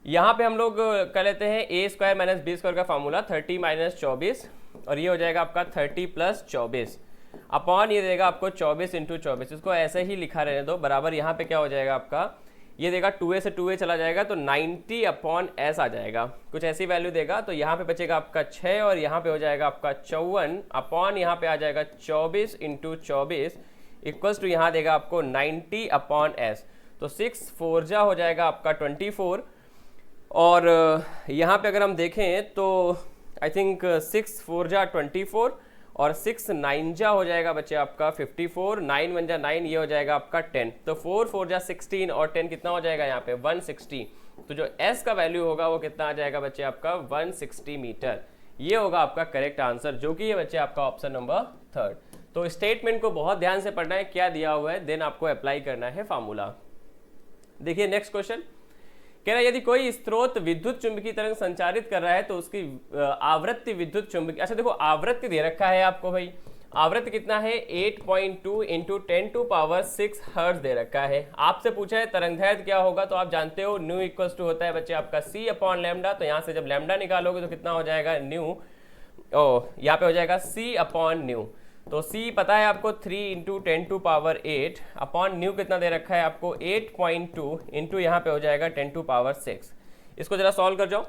Speaker 1: यहाँ पे हम लोग कर लेते हैं a square minus B square का फॉर्मूला 30 माइनस 24 और ये हो जाएगा आपका 30 प्लस 24 अपॉन ये देगा आपको 24 इंटू 24। इसको ऐसे ही लिखा रहने दो बराबर। यहाँ पे क्या हो जाएगा आपका ये देगा 2a से 2a चला जाएगा तो 90 अपॉन s आ जाएगा, कुछ ऐसी वैल्यू देगा। तो यहाँ पे बचेगा आपका 6 और यहाँ पे हो जाएगा आपका 54 अपॉन यहाँ पे आ जाएगा 24 इंटू 24 इक्वल्स टू यहाँ देगा आपको 90 अपॉन s। तो 6 4 जा हो जाएगा आपका 24 और यहाँ पे अगर हम देखें तो आई थिंक 6 4 जा 24 और 6 9 जा हो जाएगा बच्चे आपका 54, 9 1 जा 9 ये हो जाएगा आपका 10। तो 4 4 जा 16 और 10 कितना हो जाएगा यहाँ पे 160। तो जो s का वैल्यू होगा वो कितना आ जाएगा बच्चे आपका 160 मीटर। ये होगा आपका करेक्ट आंसर, जो कि ये बच्चे आपका ऑप्शन नंबर 3। तो स्टेटमेंट को बहुत ध्यान से पढ़ना है, क्या दिया हुआ है देन आपको अप्लाई करना है फार्मूला। देखिए नेक्स्ट क्वेश्चन कह रहा है यदि कोई स्रोत विद्युत चुंबकीय तरंग संचारित कर रहा है तो उसकी आवृत्ति विद्युत चुंबकीय, अच्छा देखो आवृत्ति दे रखा है आपको भाई, आवृत्ति कितना है 8.2 इंटू 10⁻6 हर्ट्ज दे रखा है। आपसे पूछा है तरंगदैर्घ्य क्या होगा, तो आप जानते हो न्यू इक्वल्स टू होता है बच्चे आपका c अपॉन लैम्डा। तो यहाँ से जब लैम्डा निकालोगे तो कितना हो जाएगा न्यू, यहाँ पे हो जाएगा c अपॉन न्यू। तो c पता है आपको 3 इंटू 10⁸ अपॉन न्यू कितना दे रखा है आपको 8.2 इंटू यहाँ पे हो जाएगा 10⁻6। इसको जरा सॉल्व कर जाओ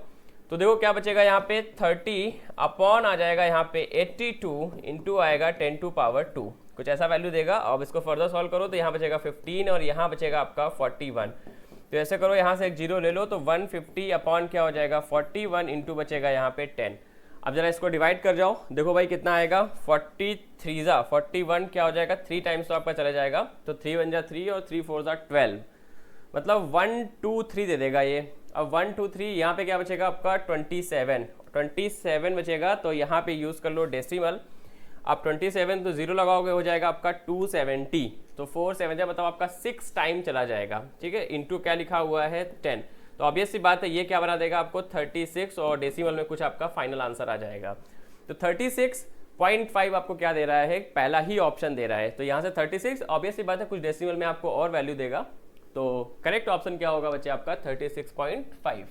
Speaker 1: तो देखो क्या बचेगा यहाँ पे 30 अपॉन आ जाएगा यहाँ पे 82 इंटू आएगा 10⁻2, कुछ ऐसा वैल्यू देगा। अब इसको फर्दर सॉल्व करो तो यहाँ बचेगा 15 और यहाँ बचेगा आपका 41। तो ऐसे करो यहाँ से एक जीरो ले लो तो 150 अपॉन क्या हो जाएगा 41 इंटू बचेगा यहाँ पे 10। अब जरा इसको डिवाइड कर जाओ, देखो भाई कितना आएगा 43 जा 41 क्या हो जाएगा 3 टाइम्स तो आपका चला जाएगा। तो 3 1 जा 3 और 3 4 जा 12, मतलब 1 2 3 दे देगा ये। अब 1 2 3 यहाँ पे क्या बचेगा आपका 27 बचेगा। तो यहाँ पे यूज़ कर लो डेसिमल। अब 27 तो जीरो लगाओगे हो जाएगा आपका 270। तो 4 7 जा मतलब आपका 6 टाइम चला जाएगा, ठीक है। इंटू क्या लिखा हुआ है 10। तो ऑब्वियस सी बात है ये क्या बना देगा आपको 36 और डेसिमल में कुछ आपका फाइनल आंसर आ जाएगा। तो 36.5 आपको क्या दे रहा है, पहला ही ऑप्शन दे रहा है। तो यहाँ से 36 ऑब्वियस सी बात है कुछ डेसिमल में आपको और वैल्यू देगा। तो करेक्ट ऑप्शन क्या होगा बच्चे आपका 36.5।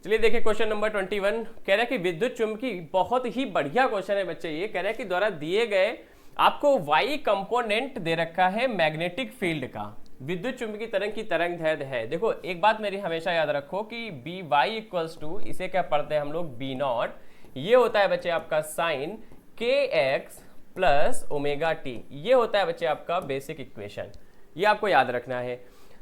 Speaker 1: चलिए देखिए क्वेश्चन नंबर 21 कह रहा है कि विद्युत चुंबकीय, बहुत ही बढ़िया क्वेश्चन है बच्चे ये। कह रहा है कि द्वारा दिए गए आपको y कंपोनेंट दे रखा है मैग्नेटिक फील्ड का, विद्युत चुंबकीय तरंग की तरंगदैर्घ्य है। देखो एक बात मेरी हमेशा याद रखो कि बी वाई इक्वल्स टू, इसे क्या पढ़ते हैं हम लोग बी नॉट, ये होता है बच्चे आपका साइन के एक्स प्लस ओमेगा टी। ये होता है बच्चे आपका बेसिक इक्वेशन, ये आपको याद रखना है।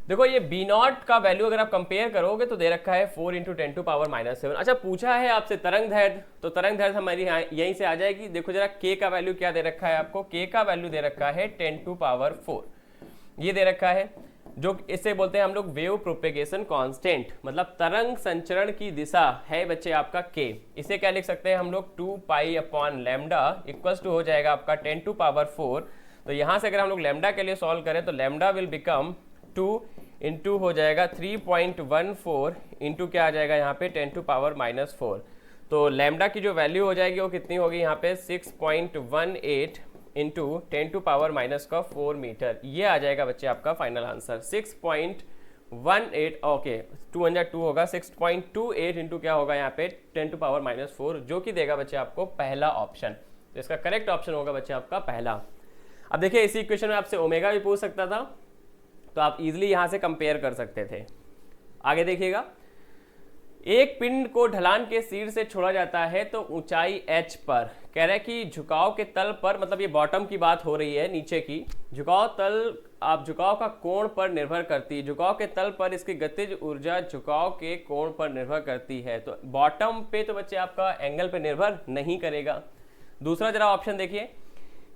Speaker 1: देखो ये बी नॉट का वैल्यू अगर आप कंपेयर करोगे तो दे रखा है 4 इंटू 10⁻⁻7। अच्छा पूछा है आपसे तरंगदैर्घ्य, तो तरंगदैर्घ्य हमारी यहीं से आ जाएगी। देखो जरा k का वैल्यू क्या दे रखा है आपको, k का वैल्यू दे रखा है 10⁴ ये दे रखा है, जो इससे बोलते हैं हम लोग वेव प्रोपेगेशन कांस्टेंट, मतलब तरंग संचरण की दिशा है बच्चे आपका k। इसे क्या लिख सकते हैं हम लोग 2 pi upon lambda equals to हो जाएगा आपका 10⁴। तो यहाँ से अगर हम लोग लैम्डा के लिए सॉल्व करें तो लैम्डा विल बिकम 2 इंटू हो जाएगा 3.14 इंटू क्या आ जाएगा यहाँ पे 10⁻⁻4। तो लैम्डा की जो वैल्यू हो जाएगी वो कितनी होगी यहाँ पे 6.18 इंटू 10⁻⁻4 मीटर। ये आ जाएगा बच्चे आपका फाइनल आंसर 6.18। ओके 2 1 2 होगा 6.28 इंटू क्या होगा यहाँ पे 10⁻⁻4, जो कि देगा बच्चे आपको पहला ऑप्शन। तो इसका करेक्ट ऑप्शन होगा बच्चे आपका पहला। अब देखिए इसी इक्वेशन में आपसे ओमेगा भी पूछ सकता था, तो आप इजीली यहाँ से कंपेयर कर सकते थे। आगे देखिएगा एक पिंड को ढलान के सिर से छोड़ा जाता है तो ऊंचाई h पर, कह रहा है कि झुकाव के तल पर, मतलब ये बॉटम की बात हो रही है, नीचे की झुकाव तल आप झुकाव का कोण पर निर्भर करती है, झुकाव के तल पर इसकी गतिज ऊर्जा झुकाव के कोण पर निर्भर करती है। तो बॉटम पे तो बच्चे आपका एंगल पे निर्भर नहीं करेगा। दूसरा जरा ऑप्शन देखिए,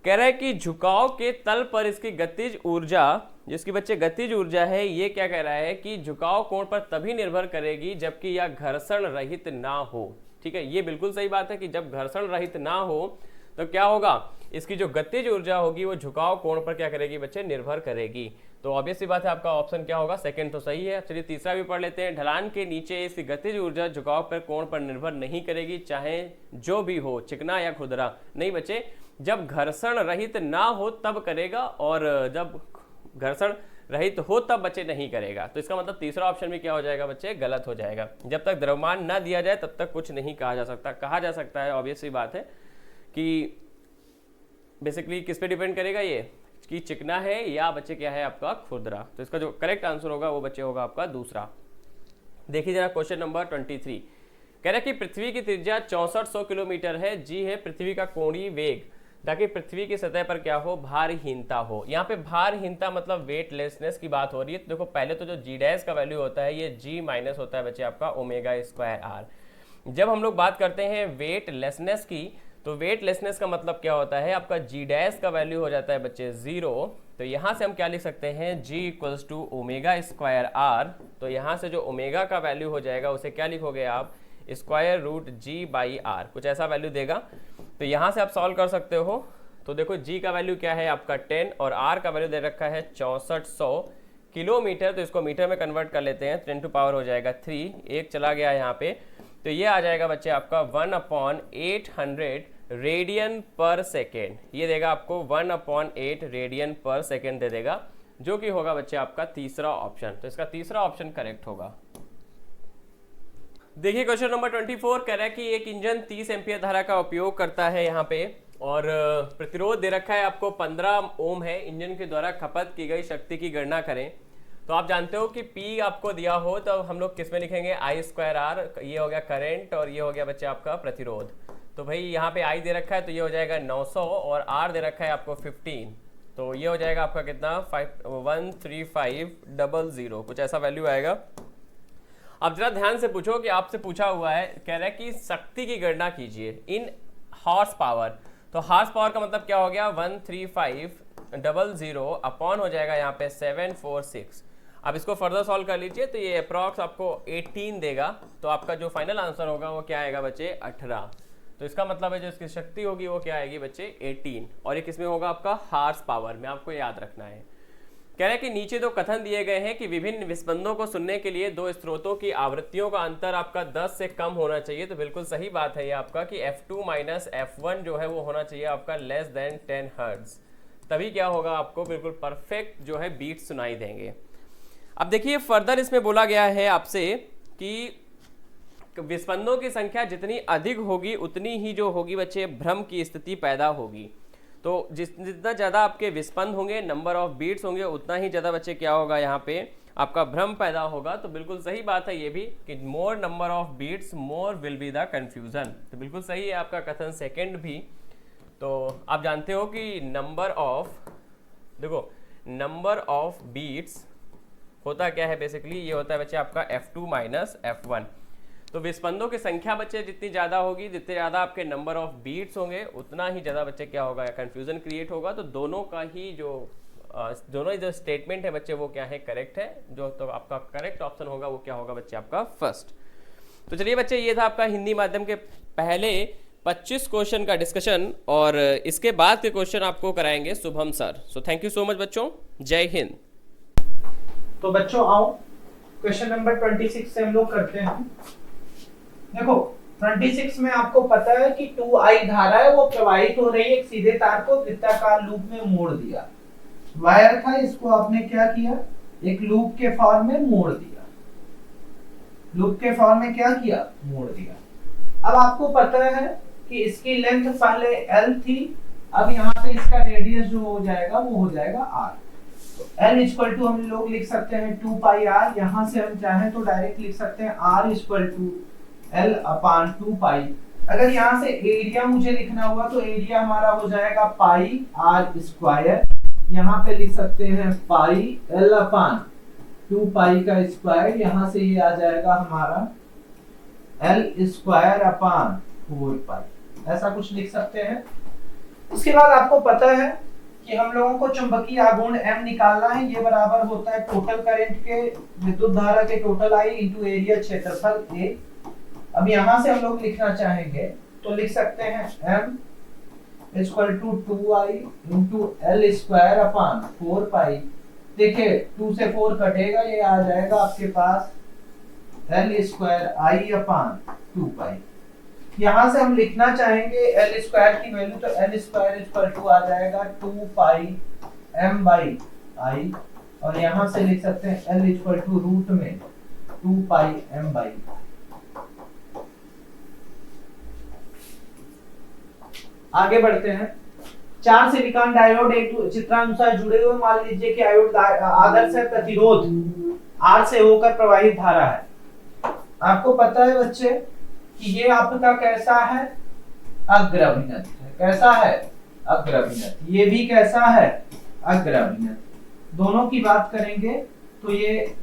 Speaker 1: कह रहा है कि झुकाव के तल पर इसकी गतिज ऊर्जा, जिसकी बच्चे गतिज ऊर्जा है, ये क्या कह रहा है कि झुकाव कोण पर तभी निर्भर करेगी जबकि यह घर्षण रहित ना हो। ठीक है, ये बिल्कुल सही बात है कि जब घर्षण रहित ना हो तो क्या होगा, इसकी जो गतिज ऊर्जा होगी वो झुकाव कोण पर क्या करेगी बच्चे, निर्भर करेगी। तो ऑब्वियस सी बात है आपका ऑप्शन क्या होगा, सेकंड तो सही है। चलिए तीसरा भी पढ़ लेते हैं। ढलान के नीचे इसकी गतिज ऊर्जा झुकाव पर कोण पर निर्भर नहीं करेगी, चाहे जो भी हो, चिकना या खुरदरा। नहीं बच्चे, जब घर्षण रहित ना हो तब करेगा, और जब घर्षण रहित हो तब बच्चे नहीं करेगा। तो इसका मतलब तीसरा ऑप्शन भी क्या हो जाएगा बच्चे, गलत हो जाएगा। जब तक द्रव्यमान न दिया जाए तब तक कुछ नहीं कहा जा सकता। कहा जा सकता है, ऑब्वियस सी बात है कि बेसिकली किस पे डिपेंड करेगा ये, कि चिकना है या बच्चे क्या है आपका खुरदरा। तो इसका जो करेक्ट आंसर होगा वो बच्चे होगा आपका दूसरा। देखिए जरा क्वेश्चन नंबर 23, कह रहा है कि पृथ्वी की त्रिज्या 6400 किलोमीटर है, जी है पृथ्वी का कोणीय वेग, ताकि पृथ्वी की सतह पर क्या हो, भारहीनता हो। यहाँ पे भारहीनता मतलब वेटलेसनेस की बात हो रही है। तो देखो पहले तो जो जी डैश का वैल्यू होता है ये जी माइनस होता है बच्चे आपका ओमेगा स्क्वायर आर। जब हम लोग बात करते हैं वेटलेसनेस की, तो वेटलेसनेस का मतलब क्या होता है, आपका जी डैश का वैल्यू हो जाता है बच्चे 0। तो यहाँ से हम क्या लिख सकते हैं, g equals to omega square R. तो यहाँ से जो ओमेगा का वैल्यू हो जाएगा उसे क्या लिखोगे आप, square root G by R, कुछ ऐसा वैल्यू देगा। तो यहाँ से आप सॉल्व कर सकते हो। तो देखो g का वैल्यू क्या है आपका 10 और r का वैल्यू दे रखा है 6400 किलोमीटर। तो इसको मीटर में कन्वर्ट कर लेते हैं, 10 टू पावर हो जाएगा 3, एक चला गया यहाँ पे। तो ये आ जाएगा बच्चे आपका 1/800 रेडियन पर सेकेंड। ये देगा आपको 1/8 रेडियन पर सेकेंड दे देगा, जो कि होगा बच्चे आपका तीसरा ऑप्शन। तो इसका तीसरा ऑप्शन करेक्ट होगा। देखिए क्वेश्चन नंबर 24, कह रहा है कि एक इंजन 30 एम्पियर धारा का उपयोग करता है यहाँ पे, और प्रतिरोध दे रखा है आपको 15 ओम है। इंजन के द्वारा खपत की गई शक्ति की गणना करें। तो आप जानते हो कि P आपको दिया हो तो हम लोग किस में लिखेंगे, I स्क्वायर आर। ये हो गया करंट और ये हो गया बच्चे आपका प्रतिरोध। तो भाई यहाँ पे I दे रखा है तो ये हो जाएगा 900 और R दे रखा है आपको 15। तो ये हो जाएगा आपका कितना, 13500, कुछ ऐसा वैल्यू आएगा। अब जरा ध्यान से पूछो कि आपसे पूछा हुआ है, कह रहा है कि शक्ति की गणना कीजिए इन हॉर्स पावर। तो हॉर्स पावर का मतलब क्या हो गया, 13500 अपॉन हो जाएगा यहाँ पे 746। अब इसको फर्दर सॉल्व कर लीजिए तो ये अप्रॉक्स आपको 18 देगा। तो आपका जो फाइनल आंसर होगा वो क्या आएगा बच्चे, 18। तो इसका मतलब है जो इसकी शक्ति होगी वो क्या आएगी बच्चे, 18। और ये किसमें होगा आपका, हॉर्स पावर में, आपको याद रखना है। कह रहा है कि नीचे दो कथन दिए गए हैं कि विभिन्न विस्पंदों को सुनने के लिए दो स्रोतों की आवृत्तियों का अंतर आपका 10 से कम होना चाहिए। तो बिल्कुल सही बात है ये आपका कि F2 माइनस F1 जो है वो होना चाहिए आपका लेस देन 10 हर्ट्ज। तभी क्या होगा, आपको बिल्कुल परफेक्ट जो है बीट सुनाई देंगे। अब देखिए फर्दर इसमें बोला गया है आपसे कि विस्पंदों की संख्या जितनी अधिक होगी उतनी ही जो होगी बच्चे भ्रम की स्थिति पैदा होगी। तो जितना ज़्यादा आपके विस्पंद होंगे, नंबर ऑफ बीट्स होंगे, उतना ही ज़्यादा बच्चे क्या होगा यहाँ पे आपका भ्रम पैदा होगा। तो बिल्कुल सही बात है ये भी कि more number of beats more will be the confusion. तो बिल्कुल सही है आपका कथन सेकंड भी। तो आप जानते हो कि नंबर ऑफ, देखो नंबर ऑफ बीट्स होता क्या है बेसिकली, ये होता है बच्चे आपका F2 माइनस F1। तो विस्पंदों की संख्या बच्चे जितनी ज़्यादा होगी, जितने ज़्यादा आपके नंबर ऑफ बीट्स होंगे, उतना ही ज़्यादा बच्चे क्या होगा, कंफ्यूजन क्रिएट होगा। तो दोनों का ही जो स्टेटमेंट है बच्चे वो क्या है, करेक्ट है। जो तो आपका करेक्ट ऑप्शन होगा वो क्या होगा बच्चे, आपका फर्स्ट। तो चलिए बच्चे ये था आपका हिंदी माध्यम के पहले 25 क्वेश्चन का डिस्कशन, और इसके बाद के क्वेश्चन आपको कराएंगे Shubham sir. So thank you so much बच्चों, जय हिंद।
Speaker 2: तो बच्चों आओ क्वेश्चन नंबर 26 से हम लोग करते हैं। देखो 26 में आपको पता है कि 2I धारा है वो प्रवाहित हो रही है, एक सीधे तार को वृत्ताकार लूप में मोड़ दिया। वायर था, इसको आपने क्या किया, एक लूप के फॉर्म में मोड़ दिया। लूप के फॉर्म में क्या किया, मोड़ दिया। अब आपको पता है कि इसकी लेंथ पहले L थी, अब यहाँ पे इसका रेडियस जो हो जाएगा वो हो जाएगा R। L इक्वल टू हम लोग लिख सकते हैं 2 पाई r, यहाँ से हम चाहें तो डायरेक्ट लिख सकते हैं r इक्वल टू L अपान 2 पाई। अगर यहाँ से एरिया मुझे लिखना हुआ तो एरिया हमारा हो जाएगा पाई r स्क्वायर, यहाँ पे लिख सकते हैं पाई L अपान 2 पाई का स्क्वायर, यहाँ से ये आ जाएगा हमारा L स्क्वायर अपान 4 पाई, ऐसा कुछ लिख सकते हैं। उसके बाद आपको पता है कि हम लोगों को चुंबकीय आघूर्ण M निकालना है, ये बराबर होता है टोटल करंट के विद्युत धारा के टोटल I इंटू एरिया क्षेत्रफल A। अब यहाँ से हम लोग लिखना चाहेंगे तो लिख सकते हैं M equal to 2I into L square upon 4 pi. देखिए 2 से 4 कटेगा, ये आ जाएगा आपके पास L square I upon 2 pi. यहाँ से हम लिखना चाहेंगे L स्क्वायर की वैल्यू, तो L स्क्वायर इक्वल टू आ जाएगा 2 पाई M बाई I, और यहाँ से लिख सकते हैं L इक्वल टू रूट में 2 पाई M बाई। आगे बढ़ते हैं। 4 सिलिकॉन डायोड एक चित्रानुसार जुड़े हुए, मान लीजिए कि आयोड आदर्श है, प्रतिरोध R से होकर प्रवाहित धारा है। आपको पता है बच्चे कि ये आपका कैसा है, अग्रभिनत है। कैसा है, अग्रभिनत। ये भी कैसा है, अग्रभिनत। दोनों की बात करेंगे तो ये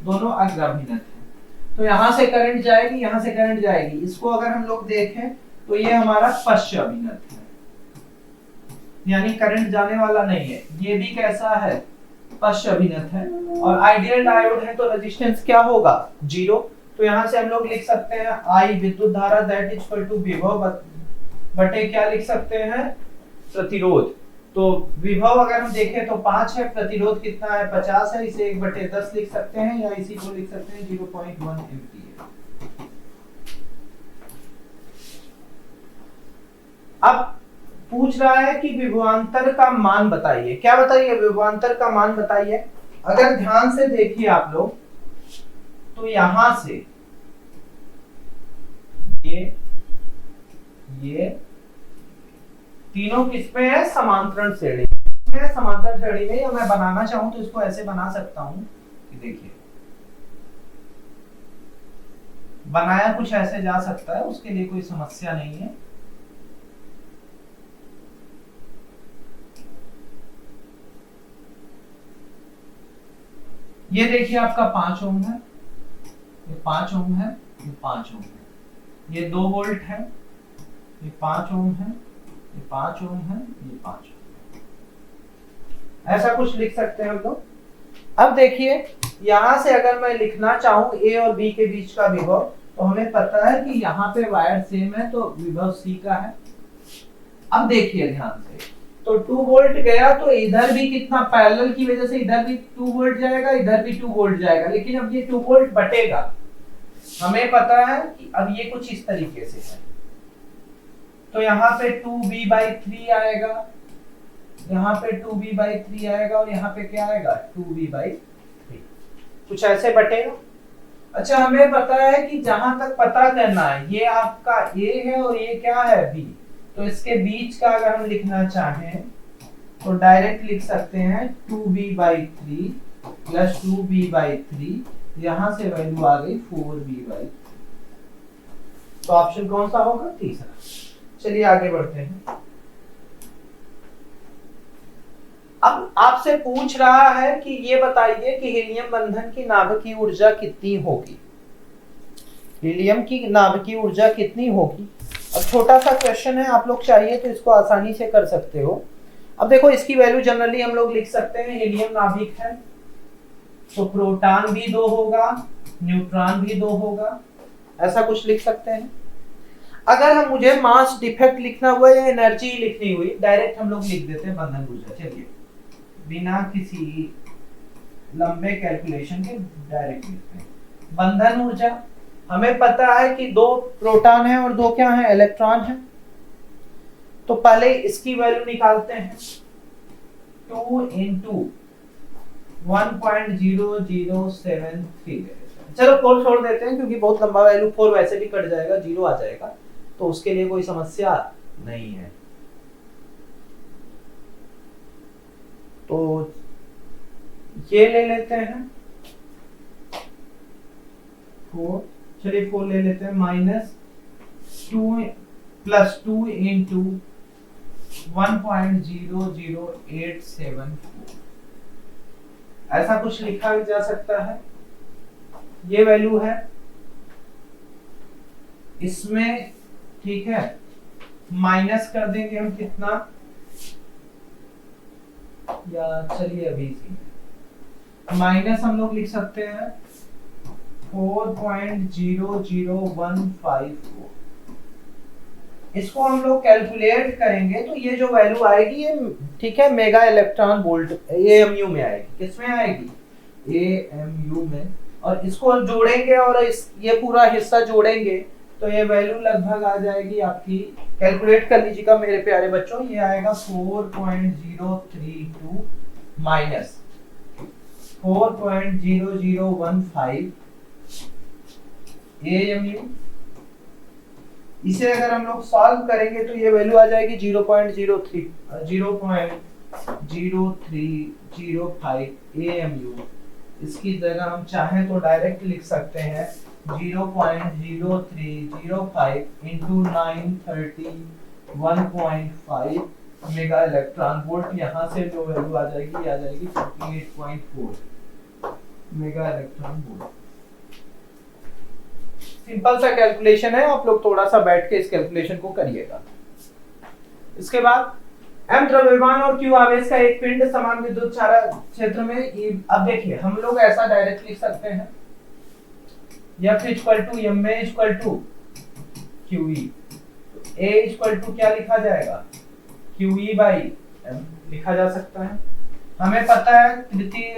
Speaker 2: दोनों अग्रभिनत है। तो यहाँ से करंट जाएगी, यहाँ से करंट जाएगी। इसको अगर हम लोग देखें तो ये हमारा पश्चाभिनत है, यानी करंट जाने वाला नहीं है। ये भी कैसा है, पश्चाभिनत है। और आइडियल डायोड है तो रेजिस्टेंस क्या होगा, 0। तो यहाँ से हम लोग लिख सकते हैं I विद्युत धारा दैट इक्वल टू विभव बटे क्या लिख सकते हैं, प्रतिरोध। तो विभव अगर हम देखें तो 5 है, प्रतिरोध कितना है, 50 है। इसे 1/10 लिख सकते हैं, या इसी को लिख सकते हैं 0.1 एम्पीयर। अब पूछ रहा है कि विभवांतर का मान बताइए। क्या बताइए, विभवांतर का मान बताइए। अगर ध्यान से देखिए आप लोग तो यहां से ये तीनों किसमें है, समांतरण श्रेणी में। समांतरण श्रेणी में, या मैं बनाना चाहूं तो इसको ऐसे बना सकता हूं कि देखिए बनाया कुछ ऐसे जा सकता है, उसके लिए कोई समस्या नहीं है। ये देखिए आपका 5 ओम है, ये 5 ओम है, ये 5 ओम है, ये 2 वोल्ट है, ये 5 ओम है, ये 5 ओम है, ये 5 ओम है। ऐसा कुछ लिख सकते हैं हम लोग। अब देखिए यहां से अगर मैं लिखना चाहूं A और B के बीच का विभव, तो हमें पता है कि यहाँ पे वायर सेम है तो विभव C का है। अब देखिए ध्यान से, तो 2 वोल्ट गया तो इधर भी कितना, पैरेलल की वजह से इधर भी 2 वोल्ट जाएगा, इधर भी 2 वोल्ट जाएगा। लेकिन अब ये 2 वोल्ट बटेगा, हमें पता है कि अब ये कुछ इस तरीके से है। तो यहाँ पे 2V/3 आएगा, यहाँ पे 2V/3 आएगा, और यहाँ पे क्या आएगा, 2V/3। कुछ ऐसे बटेगा। अच्छा, हमें पता है कि जहां तक पता करना है, ये आपका A है और ये क्या है, B। तो इसके बीच का अगर हम लिखना चाहें तो डायरेक्ट लिख सकते हैं 2V/3 प्लस 2V/3, यहां से वैल्यू आ गई 4V/3। तो ऑप्शन कौन सा होगा, तीसरा। चलिए आगे बढ़ते हैं। अब आपसे पूछ रहा है कि ये बताइए कि हीलियम बंधन की नाभिकीय ऊर्जा कितनी होगी। हीलियम की नाभिकीय ऊर्जा कितनी होगी। अब छोटा सा क्वेश्चन है, आप लोग चाहिए तो इसको आसानी से कर सकते हो। अब देखो इसकी वैल्यू जनरली हम लोग लिख सकते हैं, हीलियम नाभिक है तो प्रोटॉन भी 2 होगा, न्यूट्रॉन भी 2 होगा, ऐसा कुछ लिख सकते हैं। अगर हम मुझे मास डिफेक्ट लिखना हुआ या एनर्जी लिखनी हुई, डायरेक्ट हम लोग लिख देते हैं बंधन ऊर्जा। चलिए बिना किसी लंबे कैलकुलेशन के डायरेक्ट लिखते हैं बंधन ऊर्जा। हमें पता है कि 2 प्रोटॉन है और 2 क्या है, इलेक्ट्रॉन है। तो पहले इसकी वैल्यू निकालते हैं, 2 into 1.0073। चलो 4 छोड़ देते हैं क्योंकि बहुत लंबा वैल्यू, 4 वैसे भी कट जाएगा, 0 आ जाएगा, तो उसके लिए कोई समस्या नहीं है। तो ये ले लेते हैं 4, चलिए 4 ले लेते हैं, -2 + 2 इंटू 1.00874, ऐसा कुछ लिखा भी जा सकता है। ये वैल्यू है इसमें, ठीक है, माइनस कर देंगे हम कितना, या चलिए अभी माइनस हम लोग लिख सकते हैं 4.00154। इसको हम लोग कैलकुलेट करेंगे तो ये जो वैल्यू आएगी ये, ठीक है, मेगा इलेक्ट्रॉन वोल्ट एएमयू में आएगी। किसमें आएगी? एएमयू में। और इसको जोड़ेंगे और ये पूरा हिस्सा जोड़ेंगे तो ये वैल्यू लगभग आ जाएगी आपकी, कैलकुलेट कर लीजिएगा मेरे प्यारे बच्चों, ये आएगा 4.032 माइनस 4.0015 एएमयू। इसे अगर हम लोग सॉल्व करेंगे तो ये वैल्यू आ जाएगी 0.0305 एएमयू। इसकी जगह हम चाहें तो डायरेक्ट लिख सकते हैं 0.0305 इंटू 931.5 मेगा इलेक्ट्रॉन वोल्ट। यहाँ से जो वैल्यू आ जाएगी, आ जाएगी 58.4 मेगा इलेक्ट्रॉन वोल्ट। सिंपल सा कैलकुलेशन है, आप लोग थोड़ा सा बैठ के इस कैलकुलेशन को करिएगा। इसके बाद m द्रव्यमान और q आवेश का एक पिंड समान विद्युत क्षेत्र में, अब देखिए हम लोग ऐसा डायरेक्ट लिख सकते हैं F = ma = qe, a = क्या लिखा जाएगा? qe/m लिखा जा सकता है। हमें पता है तृतीय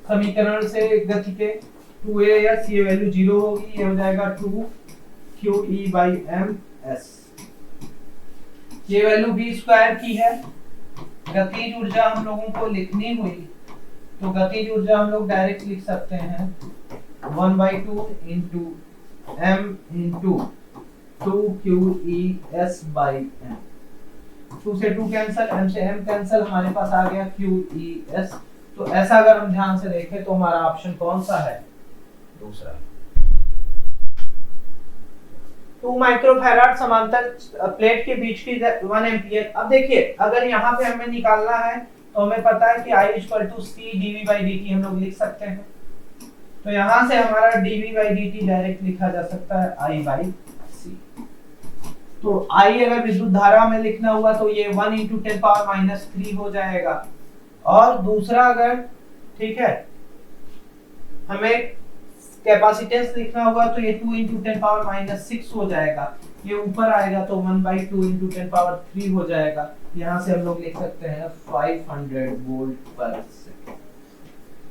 Speaker 2: समीकरण से गति के 2as, ये वैल्यू 0 होगी, ये हो जाएगा 2qe/ms। ये वैल्यू v² की है। गतिज ऊर्जा हम लोगों को लिखनी हुई तो गतिज ऊर्जा हम लोग डायरेक्ट लिख सकते हैं 1/2 इंटू m इंटू 2qes/m। 2 से 2 कैंसिल, m से m कैंसिल, हमारे पास आ गया qes। तो ऐसा अगर हम ध्यान से देखें तो हमारा ऑप्शन कौन सा है? दूसरा। 2 माइक्रोफैराड समांतर प्लेट के बीच की 1 एम्पियर। अब देखिए अगर यहाँ पे हमें निकालना है तो हमें पता है कि I = C dV/dt हम लोग लिख सकते हैं। तो यहाँ से हमारा dV/dt डायरेक्ट लिखा जा सकता है I/C। तो I अगर विद्युत धारा में लिखना हुआ तो ये 1 × 10⁻³ हो जाएगा। और दूसरा अगर, ठीक है, हमें कैपेसिटेंस लिखना होगा तो ये 2 × 10⁻6 हो जाएगा। ये ऊपर आएगा तो 1/2 × 10⁻³ हो जाएगा। यहाँ से हम लोग लिख सकते हैं 500 वोल्ट/सेकंड।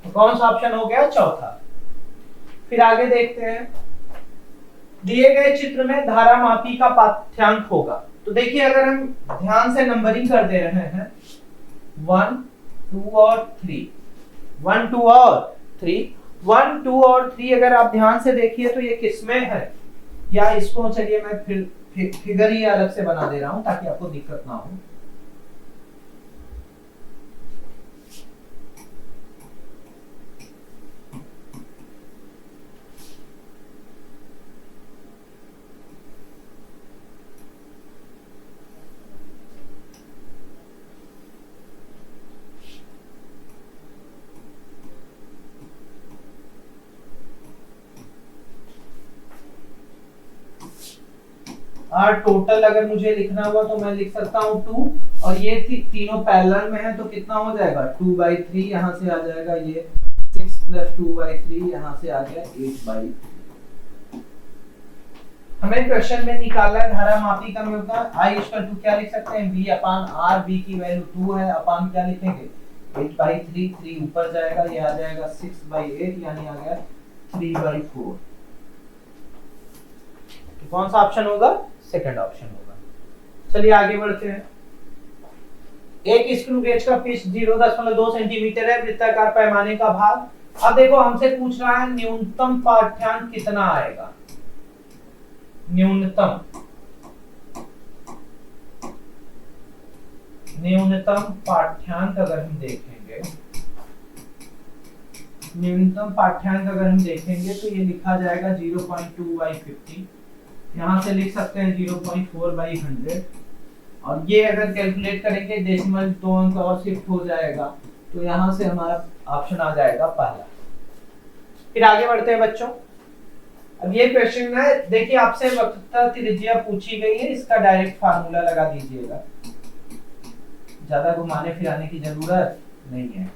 Speaker 2: तो कौन सा ऑप्शन हो गया? चौथा। फिर आगे देखते हैं, दिए गए चित्र में धारामापी का पाठ्यांक होगा। तो देखिए अगर हम ध्यान से नंबरिंग कर दे रहे हैं 1, 2 और 3, 1, 2 और 3, 1, 2 और 3 अगर आप ध्यान से देखिए तो ये किसमें है, या इसको चलिए मैं फिर फिगर ही अलग से बना दे रहा हूं ताकि आपको दिक्कत ना हो। टोटल अगर मुझे लिखना हुआ तो मैं लिख सकता हूँ 2, और ये तीनों पैरेलल में है तो कितना हो जाएगा 2/3, यहाँ से आ जाएगा ये 6 + 2/3, यहाँ से आ गया 8/3। हमें क्वेश्चन में निकालना है धारामापी का होगा। I = क्या लिख सकते हैं? V/R। V की वैल्यू 2 है, अपान क्या लिखेंगे? 8/3, 3 ऊपर जाएगा, ये आ जाएगा 6/8, यानी आ गया 3/4। तो कौन सा ऑप्शन होगा? सेकंड ऑप्शन होगा। चलिए आगे बढ़ते हैं। एक स्क्रू गेज का पिच 0.2 सेंटीमीटर है, वृत्ताकार पैमाने का भाग। अब देखो हमसे पूछ रहा है न्यूनतम पाठ्यांक कितना आएगा। न्यूनतम पाठ्यांक अगर हम देखेंगे न्यूनतम पाठ्यांक अगर हम देखेंगे तो ये लिखा जाएगा 0.2/50, यहाँ से लिख सकते हैं 0.4/100, और ये अगर कैलकुलेट करेंगे डेसिमल 2 अंक और शिफ्ट हो जाएगा, तो यहाँ से हमारा ऑप्शन आ जाएगा पहला। फिर आगे बढ़ते हैं बच्चों। अब ये क्वेश्चन है, देखिए आपसे वक्रता त्रिज्या पूछी गई है, इसका डायरेक्ट फार्मूला लगा दीजिएगा, ज्यादा घुमाने फिराने की जरूरत नहीं है।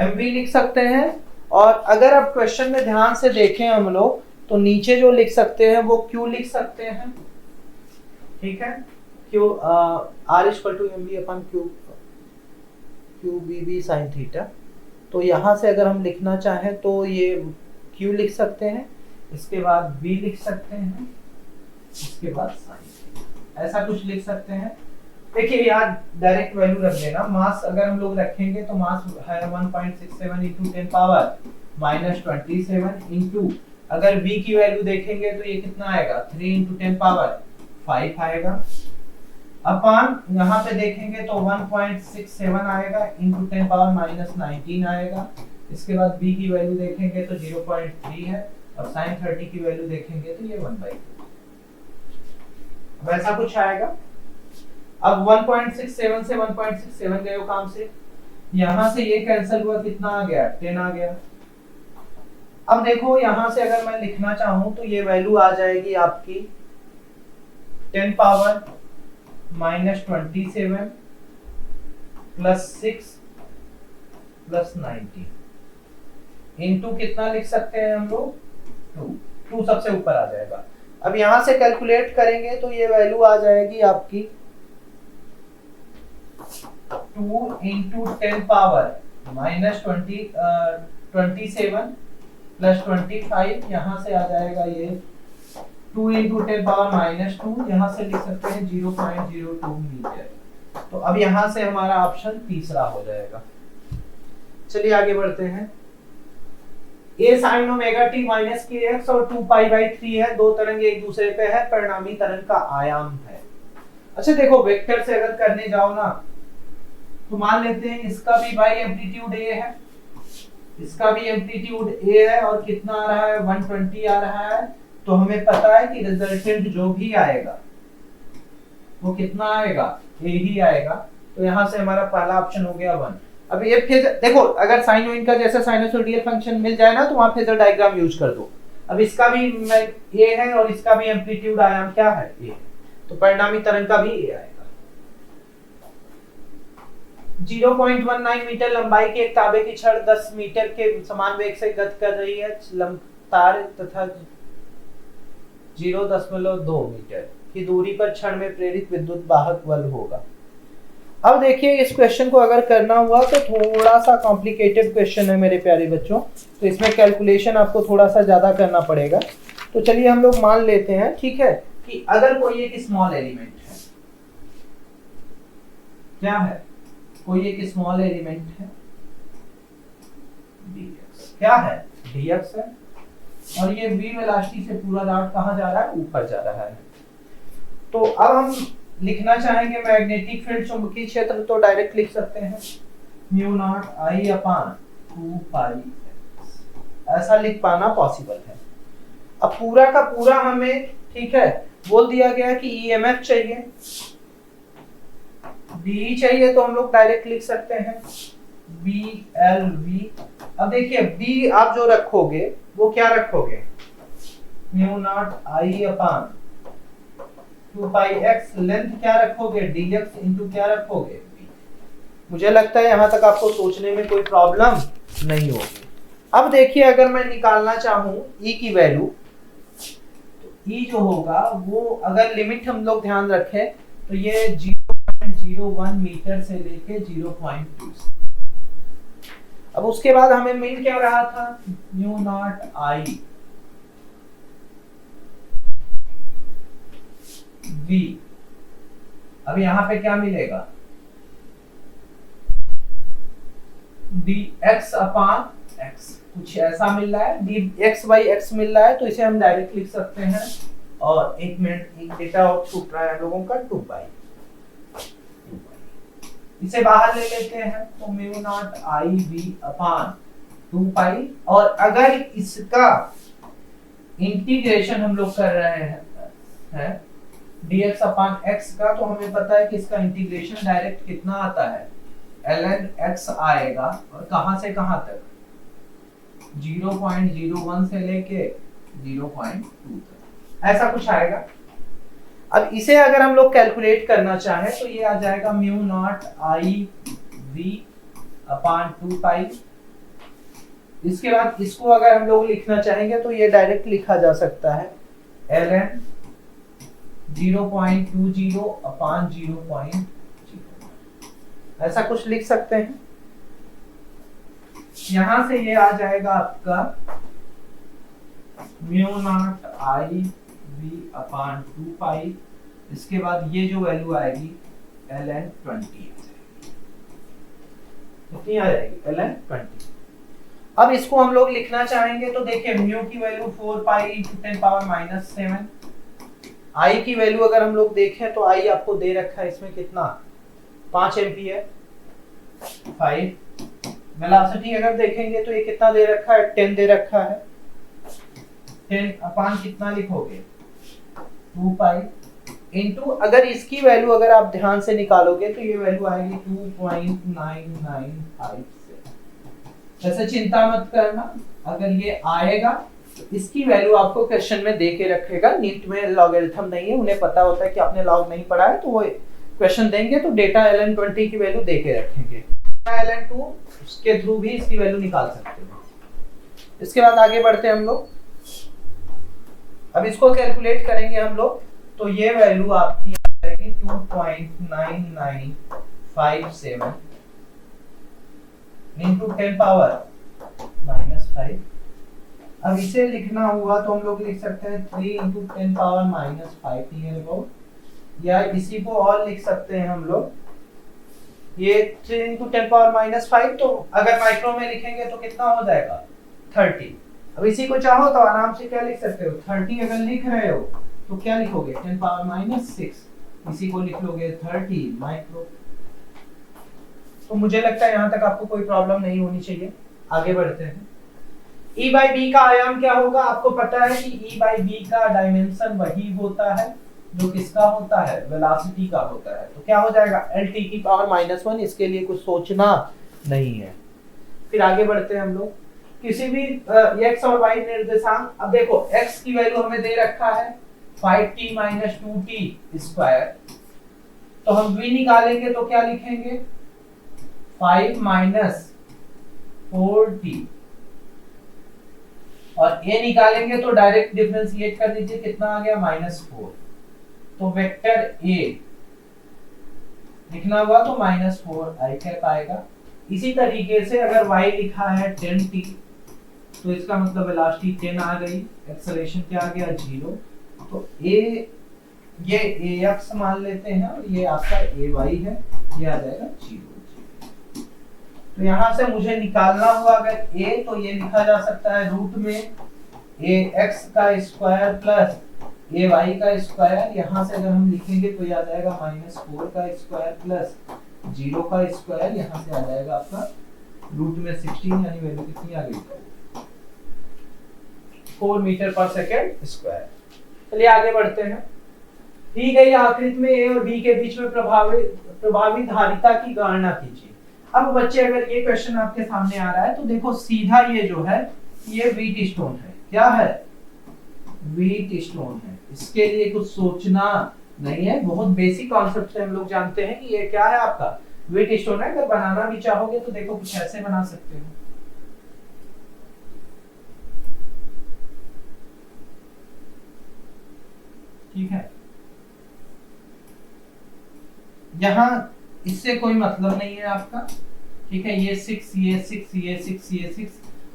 Speaker 2: MV लिख सकते हैं, और अगर आप क्वेश्चन में ध्यान से देखें हम लोग, तो नीचे जो लिख सकते हैं वो Q लिख सकते हैं, ठीक है। Q R = MV/Q QBB sin theta. तो यहाँ से अगर हम लिखना चाहें तो ये Q लिख सकते हैं, इसके बाद B लिख सकते हैं, इसके बाद sin, ऐसा कुछ लिख सकते हैं। देखिए यार डायरेक्ट वैल्यू रख देना। मास अगर हम लोग रखेंगे तो मास है 1.67 × 10⁻⁻27 इंटू, अगर V की वैल्यू देखेंगे तो ये कितना आएगा 3 × 10⁵ आएगा, अपान यहाँ पे देखेंगे तो 1.67 आएगा इंटू 10⁻⁻19 आएगा। इसके बाद B की वैल्यू देखेंगे तो 0.3 है, और sin 30 की वैल्यू देखेंगे तो ये 1/2, वैसा कुछ आएगा। अब 1.67 से 1.67 गए काम से, यहाँ से ये कैंसिल हुआ, कितना आ गया 10 आ गया। अब देखो यहाँ से अगर मैं लिखना चाहूं तो ये वैल्यू आ जाएगी आपकी 10⁻⁻27 +6 +90 इंटू कितना लिख सकते हैं हम लोग 2 सबसे ऊपर आ जाएगा। अब यहाँ से कैलकुलेट करेंगे तो ये वैल्यू आ जाएगी आपकी 2 × 10⁻⁻27 + 25, यहाँ से आ जाएगा ये 2 × 10⁻⁻2, यहाँ से लिख सकते हैं 0.02 मीटर। तो अब यहाँ से हमारा ऑप्शन तीसरा हो जाएगा। चलिए आगे बढ़ते हैं। A sin ω t - kx और 2π/3 है, दो तरंग एक दूसरे पे है, परिणामी तरंग का आयाम है। अच्छा देखो वेक्टर से अगर करने जाओ ना, तो मान लेते हैं इसका भी भाई एम्पलीट्यूड A है, इसका भी एम्पलीट्यूड A है, और कितना आ रहा है 120 आ रहा है। तो हमें पता है कि रिजल्टेंट जो भी आएगा वो कितना आएगा A ही आएगा। तो यहाँ से हमारा पहला ऑप्शन हो गया 1। अब ये फिर देखो, अगर साइन और इनका जैसा साइनसोइडल फंक्शन मिल जाए ना तो वहां फेजर डायग्राम यूज कर दो। अब इसका भी A है और इसका भी एम्पलीट्यूड आयाम क्या है A, तो परिणामी तरंग का भी A आएगा। 0.19 मीटर लंबाई के एक तांबे की छड़ 10 मीटर के समान वेग से गति कर रही है, तार तथा 0.2 मीटर की दूरी पर क्षण में प्रेरित विद्युत वाहक बल होगा। अब देखिए इस क्वेश्चन को अगर करना हुआ तो थोड़ा सा कॉम्प्लिकेटेड क्वेश्चन है मेरे प्यारे बच्चों, तो इसमें कैलकुलेशन आपको थोड़ा सा ज्यादा करना पड़ेगा। तो चलिए हम लोग मान लेते हैं, ठीक है, कि अगर कोई एक स्मॉल एलिमेंट है, क्या है, कोई एक स्मॉल एलिमेंट है dx, क्या है dx है, और ये v वेलोसिटी से पूरा रॉड कहाँ जा रहा है, ऊपर जा रहा है। तो अब हम लिखना चाहेंगे मैग्नेटिक फील्ड चुंबकीय क्षेत्र, तो डायरेक्ट लिख सकते हैं μ0I/2πx, ऐसा लिख पाना पॉसिबल है। अब पूरा का पूरा हमें, ठीक है, बोल दिया गया कि ईएमएफ चाहिए, डी चाहिए, तो हम लोग डायरेक्ट लिख सकते हैं BLV। अब देखिए B आप जो रखोगे वो क्या रखोगे, μ0I/2πx, लेंथ क्या रखोगे dx इंटू क्या रखोगे b। मुझे लगता है यहां तक आपको सोचने में कोई प्रॉब्लम नहीं होगी। अब देखिए अगर मैं निकालना चाहूं E की वैल्यू, तो E जो होगा वो अगर लिमिट हम लोग ध्यान रखें तो ये 0.01 मीटर से लेके 0.2। अब उसके बाद हमें मिल क्या रहा था, μ0I v। अब यहां पे क्या मिलेगा, dx/x, कुछ ऐसा मिल रहा है, dx/x मिल रहा है, तो इसे हम डायरेक्ट लिख सकते हैं और एक मिनट, एक डेटा और छूट रहा है हम लोगों का 2 पाई। इसे बाहर ले लेते हैं तो mu not I V upon 2 पाई। और अगर इसका इंटीग्रेशन हम लोग कर रहे हैं dx अपान x का, तो हमें पता है कि इसका इंटीग्रेशन डायरेक्ट कितना आता है, ln x आएगा, और कहां से कहां तक, 0.01 से लेके 0.2 तक, ऐसा कुछ आएगा। अब इसे अगर हम लोग कैलकुलेट करना चाहें तो ये आ जाएगा mu not I V upon 2 पाई। इसके बाद इसको अगर हम लोग लिखना चाहेंगे तो ये डायरेक्ट लिखा जा सकता है ln 0.20 अपान 0.0, ऐसा कुछ लिख सकते हैं। यहां से ये आ जाएगा आपका mu not I V upon 2 पाई। इसके बाद ये जो वैल्यू आएगी ln 20 कितनी आ जाएगी, ln 20। अब इसको हम लोग लिखना चाहेंगे तो देखिए म्यू की value 4 pi into 10 power minus 7, आई की वैल्यू अगर हम लोग देखें तो आई आपको दे रखा है इसमें कितना, 5 एम्पीयर, 5। वेलोसिटी अगर देखेंगे तो ये कितना दे रखा है, 10 दे रखा है। 10 अपान कितना लिखोगे, 2 पाई इनटू, अगर इसकी वैल्यू अगर आप ध्यान से निकालोगे तो ये वैल्यू आएगी 2.995। वैसे चिंता मत करना, अगर ये आएगा तो इसकी वैल्यू आपको क्वेश्चन में दे के रखेगा। नीट में लॉगरिथम नहीं है, उन्हें पता होता है कि आपने लॉग नहीं पढ़ा है, तो वो क्वेश्चन देंगे तो डेटा ln 20 की वैल्यू दे के रखेंगे। ln 2 उसके थ्रू भी इसकी वैल्यू निकाल सकते हो। इसके बाद आगे बढ़ते हैं हम लोग। अब इसको कैलकुलेट करेंगे हम लोग तो ये वैल्यू आपकी आ जाएगी 2.9957 इनटू 10 पावर माइनस 5। अब इसे लिखना हुआ तो हम लोग लिख सकते हैं 3 into 10 power minus 5 near about, या इसी को और लिख सकते हैं हम लोग, ये 3 इंटू 10 पावर माइनस 5, तो अगर माइक्रो में लिखेंगे तो कितना हो जाएगा, 30। अब इसी को चाहो तो आराम से क्या लिख सकते हो, 30 अगर लिख रहे हो तो क्या लिखोगे, 10 पावर माइनस 6, इसी को लिख लोगे 30 माइक्रो। तो मुझे लगता है यहाँ तक आपको कोई प्रॉब्लम नहीं होनी चाहिए। आगे बढ़ते हैं। E by B का आयाम क्या होगा, आपको पता है कि E by B का डायमेंशन वही होता है जो किसका होता है, वेलोसिटी का होता है। तो क्या हो जाएगा, LT की पावर -1, इसके लिए कुछ सोचना नहीं है। फिर आगे बढ़ते हैं हम लोग। किसी भी x और y निर्देशांक, अब देखो x की वैल्यू हमें दे रखा है 5t - 2t स्क्वायर, तो हम v निकालेंगे तो क्या लिखेंगे, 5 - 4t, और a निकालेंगे तो डायरेक्ट डिफरेंशिएट कर दीजिए, कितना आ गया, -4। तो वेक्टर a लिखना हुआ तो -4 i कैप आएगा। इसी तरीके से अगर y लिखा है 10t, तो इसका मतलब वेलोसिटी 10 आ गई, एक्सेलरेशन क्या आ गया, 0। तो a ये ax मान लेते हैं और ये आपका ay है, ये आ जाएगा 0। तो यहां से मुझे निकालना हुआ अगर a, तो ये लिखा जा सकता है रूट में ax का स्क्वायर प्लस ay का स्क्वायर। यहां से अगर हम लिखेंगे तो ये आ जाएगा -4 का स्क्वायर प्लस 0 का स्क्वायर, यहां से आ जाएगा आपका रूट में 16, यानी वैल्यू कितनी आ गई, 4 मीटर पर सेकेंड स्क्वायर। चलिए आगे बढ़ते हैं। दी गई आकृति में a और b के बीच में प्रभावी धारिता की गणना कीजिए। अब बच्चे अगर ये क्वेश्चन आपके सामने आ रहा है तो देखो सीधा ये जो है ये व्हीट स्टोन है, क्या है, व्हीट स्टोन है। इसके लिए कुछ सोचना नहीं है, बहुत बेसिक कॉन्सेप्ट से हम लोग जानते हैं कि ये क्या है, आपका व्हीट स्टोन है। अगर बनाना भी चाहोगे तो देखो कुछ ऐसे बना सकते हो, ठीक है। यहां इससे कोई मतलब नहीं है आपका, ठीक है। ये 6 ये 6 ये 6 ये 6,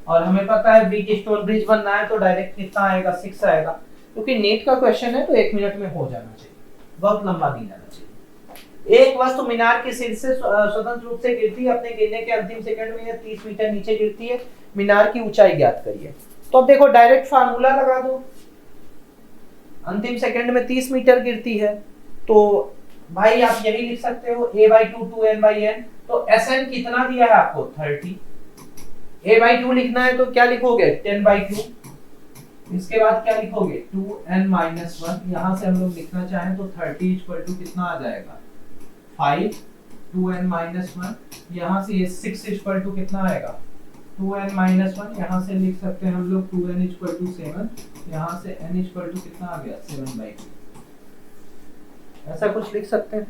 Speaker 2: और हमें पता है व्हीट स्टोन ब्रिज बनना है तो डायरेक्ट कितना आएगा, 6 आएगा। क्योंकि नीट का क्वेश्चन है तो 1 मिनट में हो जाना चाहिए, बहुत लंबा नहीं जाना चाहिए। एक वस्तु मीनार के सिर से स्वतंत्र रूप से गिरती है, अपने गिरने के अंतिम सेकंड में यह 30 मीटर नीचे गिरती है। मीनार की ऊंचाई ज्ञात करिए। तो अब देखो डायरेक्ट फार्मूला लगा दो। अंतिम सेकंड में 30 मीटर गिरती है। तो भाई आप यही लिख सकते हो a/2 2n/n। तो Sn कितना दिया है आपको 30, a/2 लिखना है तो क्या लिखोगे 10/2। इसके बाद क्या लिखोगे 2n-1। यहां से हम लोग लिखना चाहें तो 30 इक्वल टू कितना आ जाएगा 5 2n-1। यहां से ये 6 इक्वल टू कितना आएगा 2n-1। यहां से लिख सकते हैं हम लोग 2n इक्वल टू 7। यहां से n इक्वल टू कितना आ गया 7/2। ऐसा कुछ लिख सकते हैं।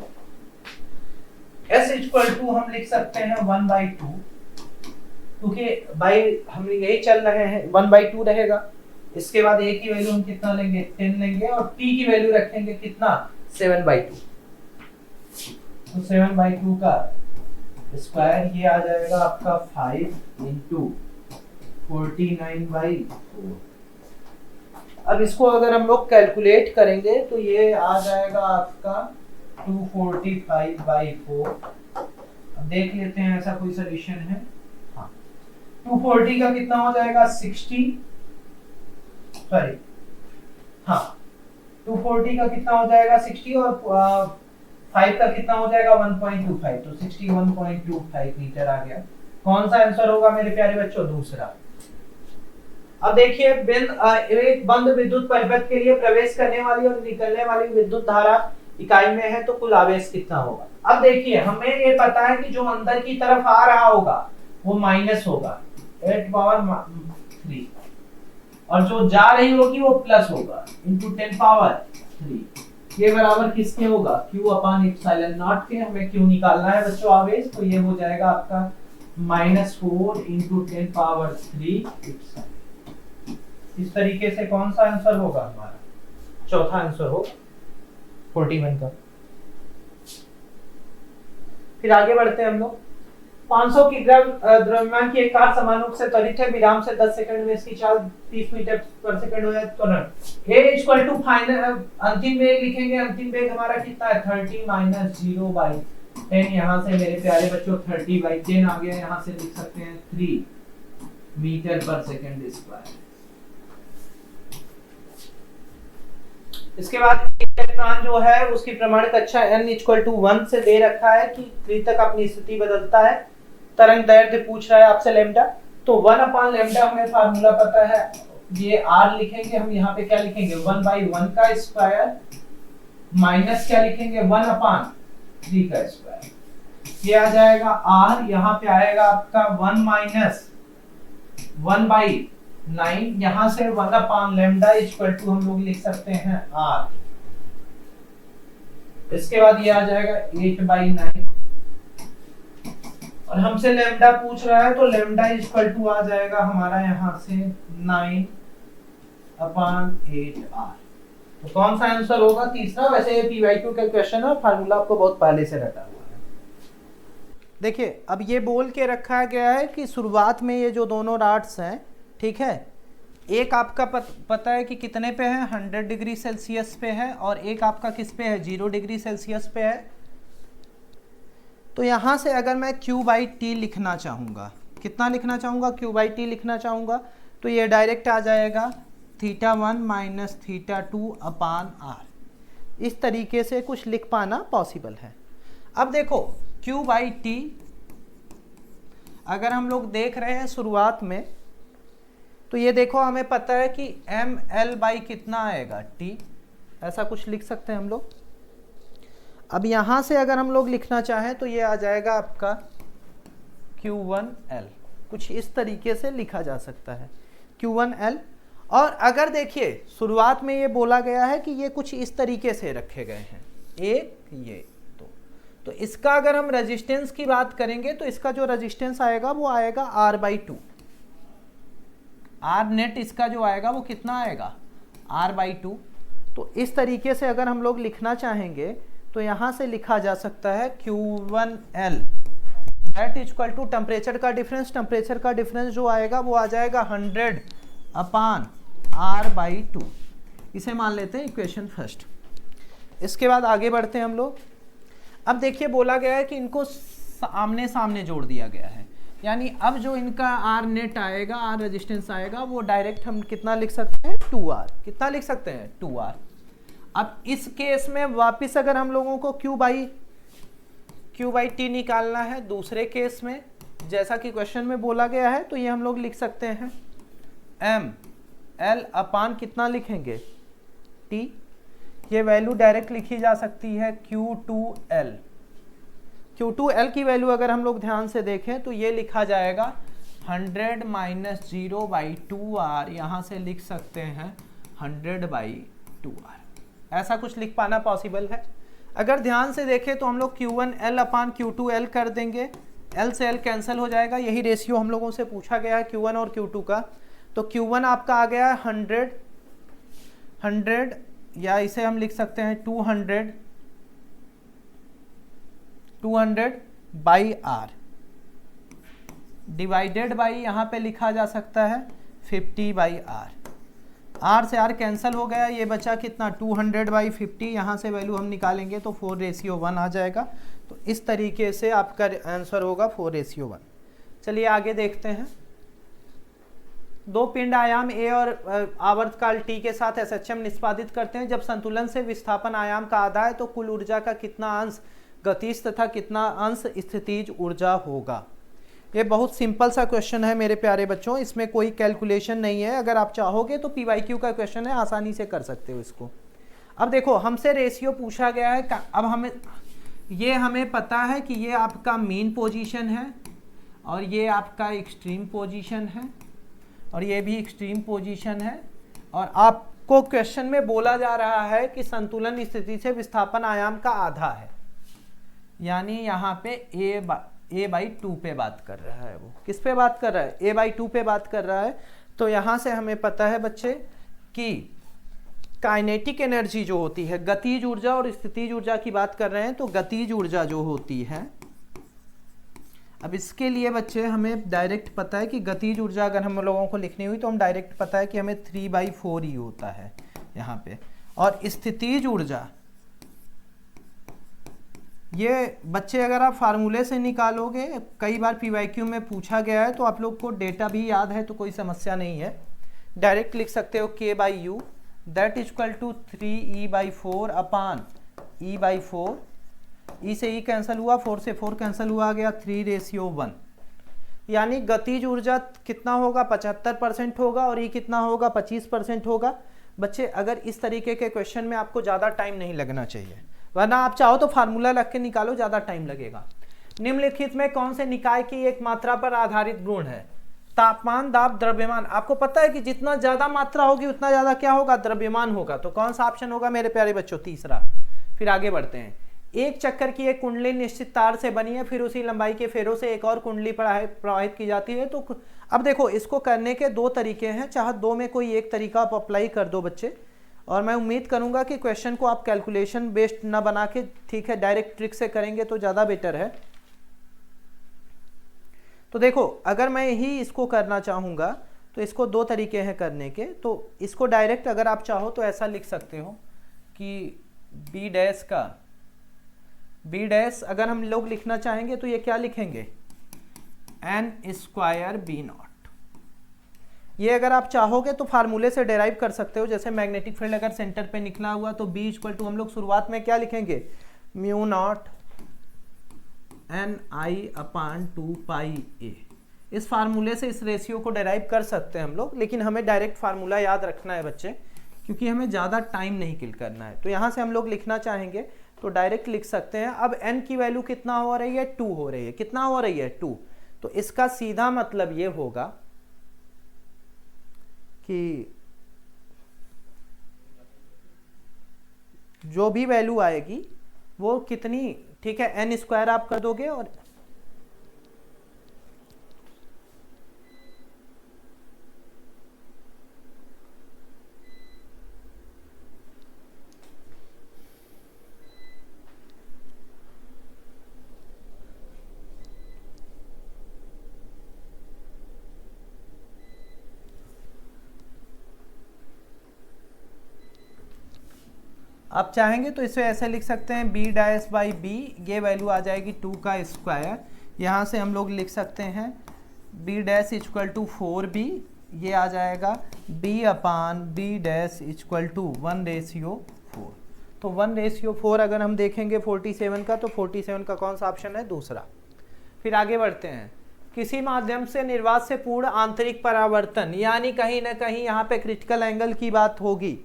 Speaker 2: s इक्वल टू हम लिख सकते हैं 1/2, क्योंकि बाई हम यही चल रहे हैं 1/2 रहेगा। इसके बाद a की वैल्यू हम कितना लेंगे 10 लेंगे और t की वैल्यू रखेंगे कितना 7/2। तो 7/2 का स्क्वायर ये आ जाएगा आपका 5 इंटू 49/4। अब इसको अगर हम लोग कैलकुलेट करेंगे तो ये आ जाएगा आपका 245/4। अब देख लेते हैं ऐसा कोई सोल्यूशन है। हाँ 240 का कितना हो जाएगा 60, सॉरी हाँ 240 का कितना हो जाएगा 60 और 5 का कितना हो जाएगा 1.25। तो 61.25 मीटर आ गया। कौन सा आंसर होगा मेरे प्यारे बच्चों दूसरा। अब देखिए एक बंद विद्युत परिपथ के लिए प्रवेश करने वाली और निकलने वाली विद्युत धारा इकाई में है तो कुल आवेश कितना होगा। अब देखिए हमें ये पता है कि जो अंदर की तरफ आ रहा होगा वो माइनस होगा 8⁻³ और जो जा रही होगी वो प्लस होगा इनटू 10⁻³ ये बराबर किसके होगा Q/ε0 के। हमें क्यों निकालना है बच्चों आवेश, तो ये हो जाएगा आपका -4 इंटू 10⁻³ इस तरीके से। कौन सा आंसर होगा हमारा चौथा आंसर होगा 41 का। फिर आगे बढ़ते हैं हम लोग। 500 किलोग्राम द्रव्यमान की एक कार समान रूप से त्वरित है। विराम से 10 सेकंड में इसकी चाल 30 मीटर पर सेकंड हो जाए तो a इक्वल टू फाइनल अंतिम वेग लिखेंगे। अंतिम वेग हमारा कितना है 30 - 0/10। यहां से मेरे प्यारे बच्चों 30/10 आ गया। यहां से लिख सकते हैं 3 मीटर पर सेकंड स्क्वायर। इसके बाद इलेक्ट्रॉन जो है उसकी प्रमाणित कक्षा n इक्वल टू 1 से दे रखा है कि कृतक अपनी स्थिति बदलता है। तरंग दैर्ध्य पूछ रहा है आपसे लैम्डा, तो 1/λ हमें फार्मूला पता है। ये r लिखेंगे हम, यहाँ पे क्या लिखेंगे 1/1 का स्क्वायर माइनस क्या लिखेंगे 1/3 का स्क्वायर। ये आ जाएगा r, यहाँ पे आएगा आपका 1 - 1/9। यहां से 1/λ इक्वल टू हम लोग लिख सकते हैं r। इसके बाद ये आ जाएगा 8/9 और हमसे लैम्डा पूछ रहा है तो लैम्डा इक्वल टू आ जाएगा हमारा यहां से 9/8r। तो कौन सा आंसर होगा तीसरा। वैसे ये p/q का क्वेश्चन है, फार्मूला आपको बहुत पहले से रटा हुआ है। देखिए अब ये बोल के रखा गया है कि शुरुआत में ये जो दोनों राड्स हैं, ठीक है, एक आपका पता है कि कितने पे है 100 डिग्री सेल्सियस पे है और एक आपका किस पे है 0 डिग्री सेल्सियस पे है। तो यहाँ से अगर मैं Q/T लिखना चाहूँगा, कितना लिखना चाहूँगा Q/T लिखना चाहूँगा, तो ये डायरेक्ट आ जाएगा θ1 - θ2/r। इस तरीके से कुछ लिख पाना पॉसिबल है। अब देखो Q/T अगर हम लोग देख रहे हैं शुरुआत में, तो ये देखो हमें पता है कि ml/ कितना आएगा t, ऐसा कुछ लिख सकते हैं हम लोग। अब यहाँ से अगर हम लोग लिखना चाहें तो ये आ जाएगा आपका Q1L। कुछ इस तरीके से लिखा जा सकता है Q1L। और अगर देखिए शुरुआत में ये बोला गया है कि ये कुछ इस तरीके से रखे गए हैं, एक ये तो इसका अगर हम रेजिस्टेंस की बात करेंगे तो इसका जो रेजिस्टेंस आएगा वो आएगा R/2। R नेट इसका जो आएगा वो कितना आएगा R/2। तो इस तरीके से अगर हम लोग लिखना चाहेंगे तो यहाँ से लिखा जा सकता है Q1L that equal to temperature का डिफरेंस। टेम्परेचर का डिफरेंस जो आएगा वो आ जाएगा 100/R/2। इसे मान लेते हैं इक्वेशन फर्स्ट। इसके बाद आगे बढ़ते हैं हम लोग। अब देखिए बोला गया है कि इनको आमने सामने जोड़ दिया गया है, यानी अब जो इनका R नेट आएगा, R रेजिस्टेंस आएगा, वो डायरेक्ट हम कितना लिख सकते हैं 2R। कितना लिख सकते हैं 2R। अब इस केस में वापस अगर हम लोगों को Q बाई टी निकालना है दूसरे केस में, जैसा कि क्वेश्चन में बोला गया है, तो ये हम लोग लिख सकते हैं एम एल अपान कितना लिखेंगे टी, ये वैल्यू डायरेक्ट लिखी जा सकती है Q2L। Q2L की वैल्यू अगर हम लोग ध्यान से देखें तो ये लिखा जाएगा 100 माइनस 0/2R, यहाँ से लिख सकते हैं 100/2R, ऐसा कुछ लिख पाना पॉसिबल है। अगर ध्यान से देखें तो हम लोग Q1L अपान Q2L कर देंगे, L से L कैंसिल हो जाएगा, यही रेशियो हम लोगों से पूछा गया है Q1 और Q2 का। तो Q1 आपका आ गया है 100 या इसे हम लिख सकते हैं 200/R डिवाइडेड बाई यहाँ पे लिखा जा सकता है 50/R। R से R कैंसिल हो गया, ये बचा कितना 200/50, यहाँ से वैल्यू हम निकालेंगे तो 4:1 आ जाएगा। तो इस तरीके से आपका आंसर होगा 4:1। चलिए आगे देखते हैं। दो पिंड आयाम A और आवर्तकाल T के साथ SHM निष्पादित करते हैं। जब संतुलन से विस्थापन आयाम का आधा है तो कुल ऊर्जा का कितना अंश गतिज तथा कितना अंश स्थितिज ऊर्जा होगा। ये बहुत सिंपल सा क्वेश्चन है मेरे प्यारे बच्चों, इसमें कोई कैलकुलेशन नहीं है। अगर आप चाहोगे तो PYQ का क्वेश्चन है, आसानी से कर सकते हो इसको। अब देखो हमसे रेशियो पूछा गया है, अब हमें पता है कि ये आपका मीन पोजीशन है और ये आपका एक्सट्रीम पोजीशन है और ये भी एक्सट्रीम पोजीशन है, और आपको क्वेश्चन में बोला जा रहा है कि संतुलन स्थिति से विस्थापन आयाम का आधा है, यानी यहाँ पे A/2 पे बात कर रहा है। वो किस पे बात कर रहा है? A/2 पे बात कर रहा है। तो यहाँ से हमें पता है बच्चे कि काइनेटिक एनर्जी जो होती है, गतिज ऊर्जा और स्थितिज ऊर्जा की बात कर रहे हैं, तो गतिज ऊर्जा जो होती है, अब इसके लिए बच्चे हमें डायरेक्ट पता है कि गतिज ऊर्जा अगर हम लोगों को लिखनी हुई तो हम डायरेक्ट पता है कि हमें 3/4 ही होता है यहाँ पे। और स्थितिज ऊर्जा ये बच्चे अगर आप फार्मूले से निकालोगे, कई बार PYQ में पूछा गया है, तो आप लोग को डेटा भी याद है तो कोई समस्या नहीं है। डायरेक्ट लिख सकते हो K/U that equal to 3E/4 upon E/4। E से E कैंसिल हुआ, 4 से 4 कैंसिल हुआ, आ गया 3:1, यानी गतिज ऊर्जा कितना होगा 75% होगा और E कितना होगा 25% होगा। बच्चे अगर इस तरीके के क्वेश्चन में आपको ज़्यादा टाइम नहीं लगना चाहिए, वरना आप चाहो तो फार्मूला रख के निकालो, ज़्यादा टाइम लगेगा। निम्नलिखित में कौन से निकाय की एक मात्रा पर आधारित गुण है? तापमान, दाब, द्रव्यमान। आपको पता है कि जितना ज़्यादा मात्रा होगी उतना ज़्यादा क्या होगा? द्रव्यमान होगा। तो कौन सा ऑप्शन होगा मेरे प्यारे बच्चों? तीसरा। फिर आगे बढ़ते हैं। एक चक्कर की एक कुंडली निश्चित तार से बनी है, फिर उसी लंबाई के फेरों से एक और कुंडली प्रवाहित की जाती है। तो अब देखो इसको करने के दो तरीके हैं, चाहे दो में कोई एक तरीका आप अप्लाई कर दो बच्चे, और मैं उम्मीद करूंगा कि क्वेश्चन को आप कैलकुलेशन बेस्ड ना बना के, ठीक है, डायरेक्ट ट्रिक से करेंगे तो ज़्यादा बेटर है। तो देखो अगर मैं ही इसको करना चाहूँगा तो इसको दो तरीके हैं करने के। तो इसको डायरेक्ट अगर आप चाहो तो ऐसा लिख सकते हो कि B' अगर हम लोग लिखना चाहेंगे तो ये क्या लिखेंगे? n² B0। ये अगर आप चाहोगे तो फार्मूले से डेराइव कर सकते हो। जैसे मैग्नेटिक फील्ड अगर सेंटर पे निकला हुआ तो B इक्वल टू हम लोग शुरुआत में क्या लिखेंगे? μ0 Ni/2πa। इस फार्मूले से इस रेशियो को डेराइव कर सकते हैं हम लोग, लेकिन हमें डायरेक्ट फार्मूला याद रखना है बच्चे, क्योंकि हमें ज़्यादा टाइम नहीं किल करना है। तो यहाँ से हम लोग लिखना चाहेंगे तो डायरेक्ट लिख सकते हैं। अब n की वैल्यू कितना हो रही है? 2 हो रही है। कितना हो रही है? 2। तो इसका सीधा मतलब ये होगा कि जो भी वैल्यू आएगी वो कितनी, ठीक है, n² आप कर दोगे और आप चाहेंगे तो इसे ऐसे लिख सकते हैं B'/B, ये वैल्यू आ जाएगी 2 का स्क्वायर। यहाँ से हम लोग लिख सकते हैं B' इक्वल टू 4B, ये आ जाएगा B/B' इक्वल टू 1:4। तो 1:4 अगर हम देखेंगे 47 का, तो 47 का कौन सा ऑप्शन है? दूसरा। फिर आगे बढ़ते हैं। किसी माध्यम से निर्वात से पूर्ण आंतरिक परावर्तन, यानी कहीं ना कहीं यहाँ पे क्रिटिकल एंगल की बात होगी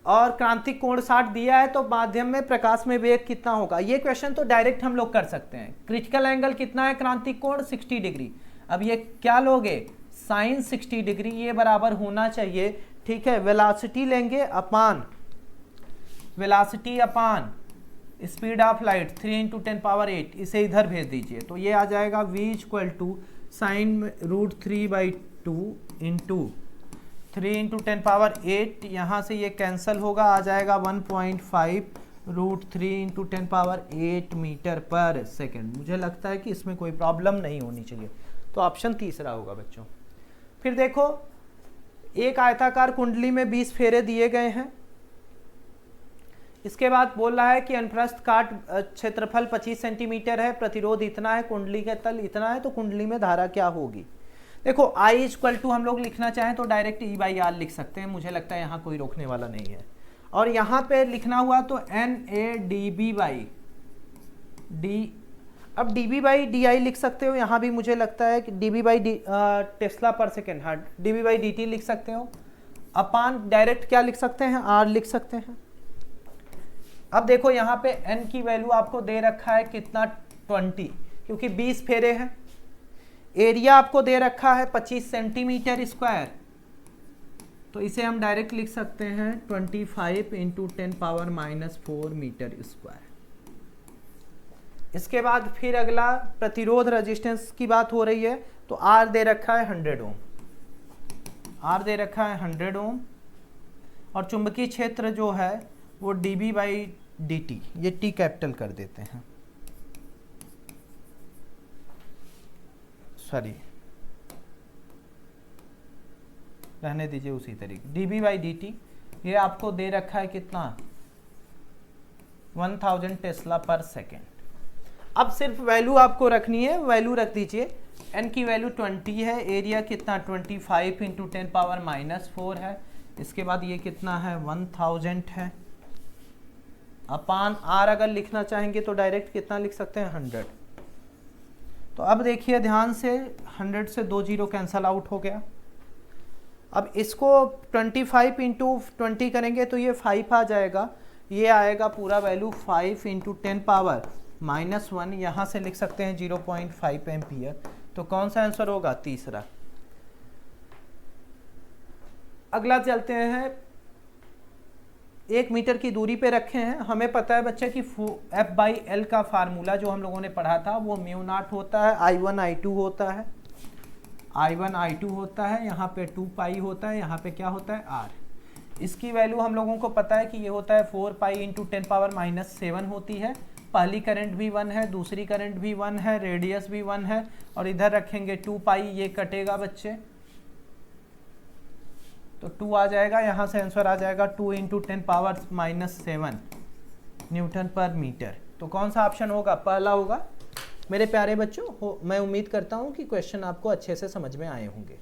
Speaker 2: और क्रांतिक कोण 60 दिया है, तो माध्यम में प्रकाश में वेग कितना होगा? ये क्वेश्चन तो डायरेक्ट हम लोग कर सकते हैं। क्रिटिकल एंगल कितना है? क्रांतिक कोण 60 डिग्री। अब ये क्या लोगे? साइन 60 डिग्री, ये बराबर होना चाहिए, ठीक है, वेलोसिटी लेंगे upon velocity upon speed of light 3 × 10⁸, इसे इधर भेज दीजिए, तो ये आ जाएगा v = sin√3/2 इंटू 3 × 10⁸, यहाँ से ये कैंसिल होगा, आ जाएगा 1.5√3 × 10⁸ मीटर पर सेकेंड। मुझे लगता है कि इसमें कोई प्रॉब्लम नहीं होनी चाहिए, तो ऑप्शन तीसरा होगा बच्चों। फिर देखो, एक आयताकार कुंडली में 20 फेरे दिए गए हैं। इसके बाद बोल रहा है कि अनुप्रस्थ काट क्षेत्रफल 25 सेंटीमीटर है, प्रतिरोध इतना है, कुंडली का तल इतना है, तो कुंडली में धारा क्या होगी? देखो I = हम लोग लिखना चाहें तो डायरेक्ट E/R लिख सकते हैं, मुझे लगता है यहाँ कोई रोकने वाला नहीं है। और यहाँ पे लिखना हुआ तो NAdB/d, अब dB/di लिख सकते हो, यहाँ भी मुझे लगता है कि dB/टेस्ला पर सेकेंड, हाँ dB/dt लिख सकते हो, अपान डायरेक्ट क्या लिख सकते हैं? R लिख सकते हैं। अब देखो यहाँ पे n की वैल्यू आपको दे रखा है कितना? 20, क्योंकि 20 फेरे हैं। एरिया आपको दे रखा है 25 सेंटीमीटर स्क्वायर, तो इसे हम डायरेक्ट लिख सकते हैं 25 × 10⁻⁻4 मीटर स्क्वायर। इसके बाद फिर अगला प्रतिरोध रेजिस्टेंस की बात हो रही है, तो R दे रखा है 100 ओम, R दे रखा है 100 ओम, और चुंबकीय क्षेत्र जो है वो dB/dt, ये T कैपिटल कर देते हैं, सॉरी रहने दीजिए उसी तरीके, dB/dt ये आपको दे रखा है कितना? 1000 टेस्ला पर सेकेंड। अब सिर्फ वैल्यू आपको रखनी है, वैल्यू रख दीजिए। n की वैल्यू 20 है, एरिया कितना? 25 × 10⁻⁻4 है, इसके बाद ये कितना है? 1000 है, अपान R अगर लिखना चाहेंगे तो डायरेक्ट कितना लिख सकते हैं? 100। तो अब देखिए ध्यान से, 100 से 2 जीरो कैंसल आउट हो गया। अब इसको 25 × 20 करेंगे तो ये 5 आ जाएगा, ये आएगा पूरा वैल्यू 5 × 10⁻⁻1, यहाँ से लिख सकते हैं 0.5 एम्पियर। तो कौन सा आंसर होगा? तीसरा। अगला चलते हैं, 1 मीटर की दूरी पे रखे हैं। हमें पता है बच्चे कि F/L का फार्मूला जो हम लोगों ने पढ़ा था वो μ0 होता है, I1 I2 होता है, I1 I2 होता है, यहाँ पे 2 पाई होता है, यहाँ पे क्या होता है? R। इसकी वैल्यू हम लोगों को पता है कि ये होता है 4 पाई × 10⁻⁻7 होती है। पहली करंट भी 1 है, दूसरी करंट भी 1 है, रेडियस भी 1 है, और इधर रखेंगे 2 पाई, ये कटेगा बच्चे, तो 2 आ जाएगा, यहाँ से आंसर आ जाएगा 2 × 10⁻⁻7 न्यूटन पर मीटर। तो कौन सा ऑप्शन होगा? पहला होगा। मेरे प्यारे बच्चों, मैं उम्मीद करता हूँ कि क्वेश्चन आपको अच्छे से समझ में आए होंगे।